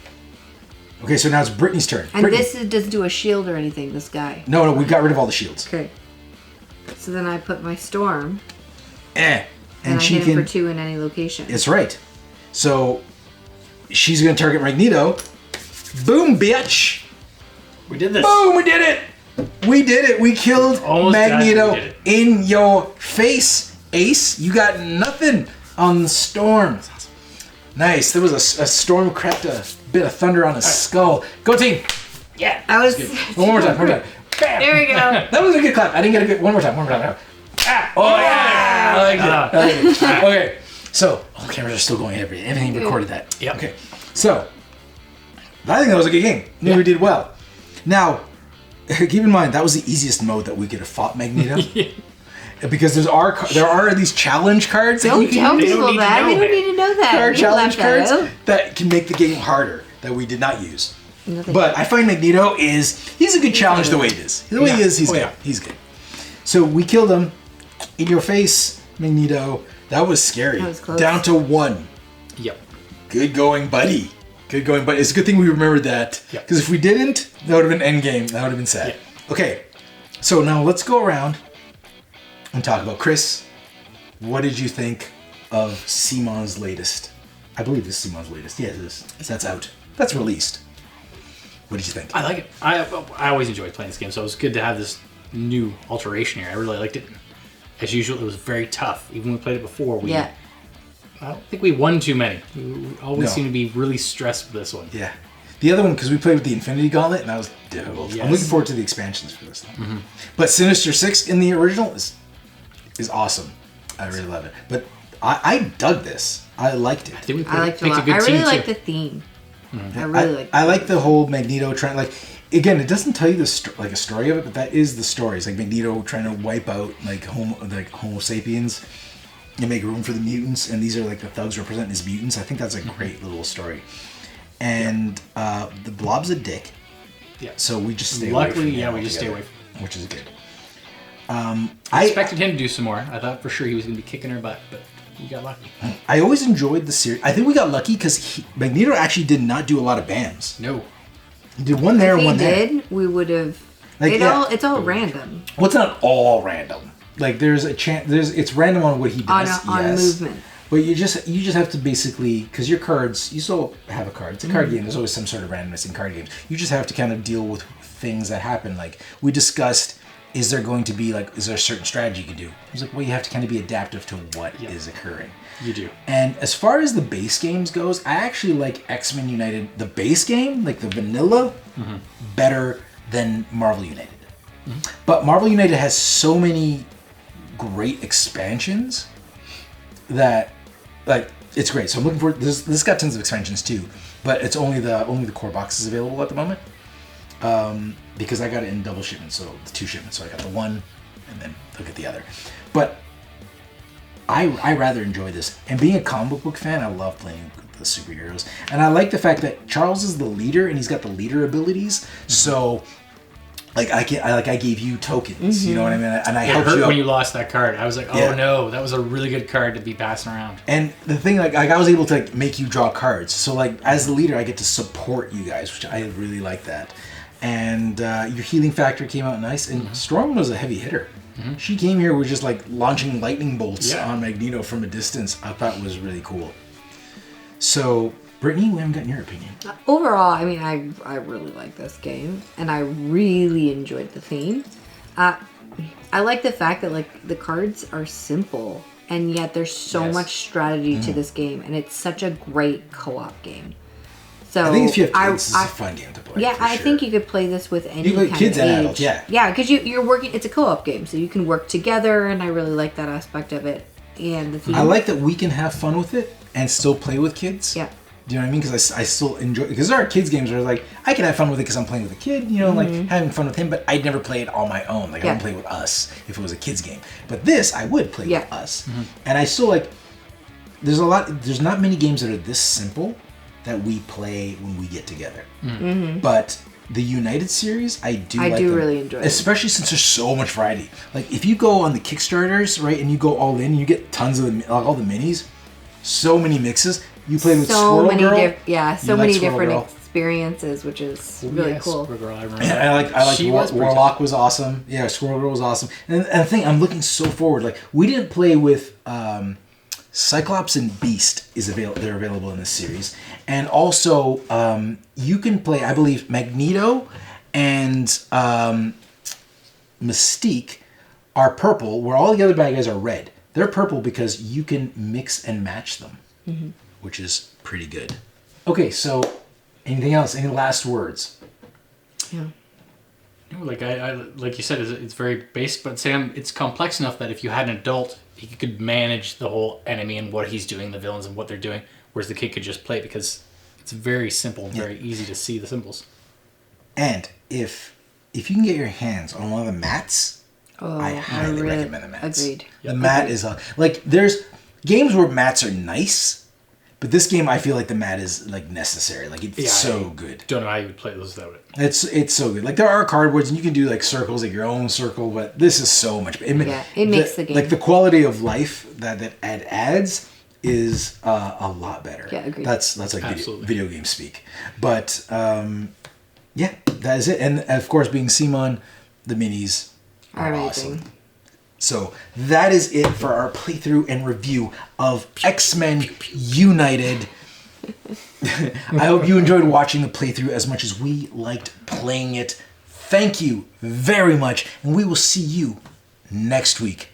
Okay. So now it's Brittany's turn. And Brittany. this doesn't do a shield or anything, this guy. No, we got rid of all the shields. Okay. So then I put my storm, And and I she hit him can. for 2 in any location. It's right. So she's gonna target Magneto. Boom, bitch. We did this. Boom, we did it! We did it. We killed Almost Magneto did it. in your face, Ace. You got nothing on the storm. Nice. There was a storm cracked a bit of thunder on his skull. Go team! Yeah. I was. One more time. Bam! There we go. That was a good clap. I didn't get a good. One more time. Ah, oh yeah! I like it. Okay. So, all the cameras are still going. Everything recorded that. Yep. Okay. So, I think that was a good game. I think we did well. Now, keep in mind that was the easiest mode that we could have fought Magneto. Because there are these challenge cards. that you Don't can tell use. They don't people need to that. know They don't that. need to know that. There are We challenge left that cards out. that can make the game harder that we did not use. Nothing. But I find Magneto he's a good challenge the way it is. The way he is, he's good. Yeah. He's good. So we killed him in your face, Magneto. That was scary. That was close. Down to 1. Yep. Good going, buddy. Good going, buddy. It's a good thing we remembered that. Yeah. Because if we didn't, that would have been endgame. That would have been sad. Yeah. Okay. So now let's go around and talk about Chris. What did you think of Cmon's latest? I believe this is Cmon's latest. Yeah, it is. That's out. That's released. What did you think? I like it. I always enjoyed playing this game, so it was good to have this new alteration here. I really liked it. As usual, it was very tough. Even when we played it before, Yeah. I don't think we won too many. We always No. seem to be really stressed with this one. Yeah. The other one, because we played with the Infinity Gauntlet, and that was difficult. Yes. I'm looking forward to the expansions for this one. But Sinister Six in the original is awesome. I really love it. But I dug this. I liked it. I think we I liked it a picked lot. good I really team, like too. the theme. I really like. I like the whole Magneto trying, like, again, it doesn't tell you the like a story of it, but that is the story. It's like Magneto trying to wipe out like Homo sapiens and make room for the mutants, and these are like the thugs representing as mutants. I think that's a great little story. And the Blob's a dick, Yeah. so we just stay away from Luckily, him we just stay altogether, away. which is good. I expected him to do some more. I thought for sure he was going to be kicking her butt, but we got lucky. I always enjoyed the series. I think we got lucky because Magneto actually did not do a lot of BAMs. No. He did one there If and he one there. did, we would have. Like, yeah. It's all random Well, it's not all random. Like there's a chance. It's random on what he does. on yes. movement. But you just have to basically, because your cards, you still have a card. It's a card game. There's always some sort of randomness in card games. You just have to kind of deal with things that happen. Like we discussed, is there a certain strategy you can do? It was like, well, you have to kind of be adaptive to what is occurring. You do. And as far as the base games goes, I actually like X-Men United, the base game, like the vanilla, better than Marvel United. But Marvel United has so many great expansions that, like, it's great. So I'm looking forward. This got tons of expansions too, but it's only the core boxes available at the moment. Because I got it in double shipment, so the 2 shipments. So I got the one, and then I'll get the other. But I rather enjoy this. And being a comic book fan, I love playing with the superheroes. And I like the fact that Charles is the leader, and he's got the leader abilities. So, like I gave you tokens. You know what I mean? And I It helped hurt you out. when you lost that card. I was like, oh Yeah. no, that was a really good card to be passing around. And the thing, like I was able to like make you draw cards. So like as the leader, I get to support you guys, which I really like that. And your healing factor came out nice. And Storm was a heavy hitter. She came here with just like launching lightning bolts on Magneto from a distance. I thought was really cool. So, Brittany, we haven't gotten your opinion. Overall, I mean, I really like this game, and I really enjoyed the theme. I like the fact that like the cards are simple, and yet there's so much strategy to this game, and it's such a great co-op game. So I think if you have kids, this is a fun game to play. Yeah, for I sure. think you could play this with any You can play kind kids of and age. adults, yeah. Yeah, because you're working. It's a co-op game, so you can work together, and I really like that aspect of it. And the theme. I like that we can have fun with it and still play with kids. Yeah. Do you know what I mean? Because I still enjoy, because there are kids games where like I can have fun with it because I'm playing with a kid, you know, like having fun with him, but I'd never play it on my own. Like I wouldn't play with us if it was a kids game. But this I would play with us. And I still like, there's not many games that are this simple that we play when we get together. But the United series, I do them, really enjoy it. especially since there's so much variety. Like if you go on the Kickstarters, right, and you go all in, and you get tons of all the minis, so many mixes. You played with Squirrel Girl. So You like many Squirrel different Girl. experiences, which is really cool. Squirrel Girl, I remember. And I like She was pretty Warlock was awesome. Yeah, Squirrel Girl was awesome. And the thing, I'm looking so forward. Like we didn't play with Cyclops and Beast they're available in this series, and also you can play. I believe Magneto and Mystique are purple, where all the other bad guys are red. They're purple because you can mix and match them, which is pretty good. Okay, so anything else? Any last words? Yeah. Like I like you said, it's very basic, but Sam, it's complex enough that if you had an adult, he could manage the whole enemy and what he's doing, the villains and what they're doing, whereas the kid could just play it because it's very simple and very easy to see the symbols. And if you can get your hands on one of the mats, I highly recommend the mats. Agreed. The mat is like there's games where mats are nice, But this game, I feel like the mat is like necessary. Like it's so good. Don't know how you would play those without it. It's so good. Like there are cardboards and you can do like circles, like your own circle, but this is so much. It makes the game. Like the quality of life that it adds is a lot better. Yeah, agreed. That's like video game speak. But yeah, that is it. And of course, being Cmon, the minis are awesome. So that is it for our playthrough and review of X-Men United. I hope you enjoyed watching the playthrough as much as we liked playing it. Thank you very much, and we will see you next week.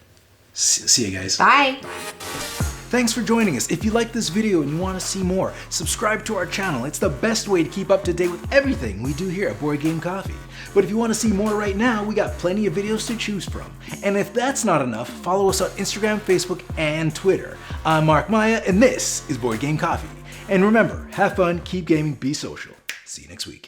See you guys. Bye. Thanks for joining us. If you like this video and you want to see more, subscribe to our channel. It's the best way to keep up to date with everything we do here at Board Game Coffee. But if you want to see more right now, we got plenty of videos to choose from. And if that's not enough, follow us on Instagram, Facebook, and Twitter. I'm Mark Maya, and this is Board Game Coffee. And remember, have fun, keep gaming, be social. See you next week.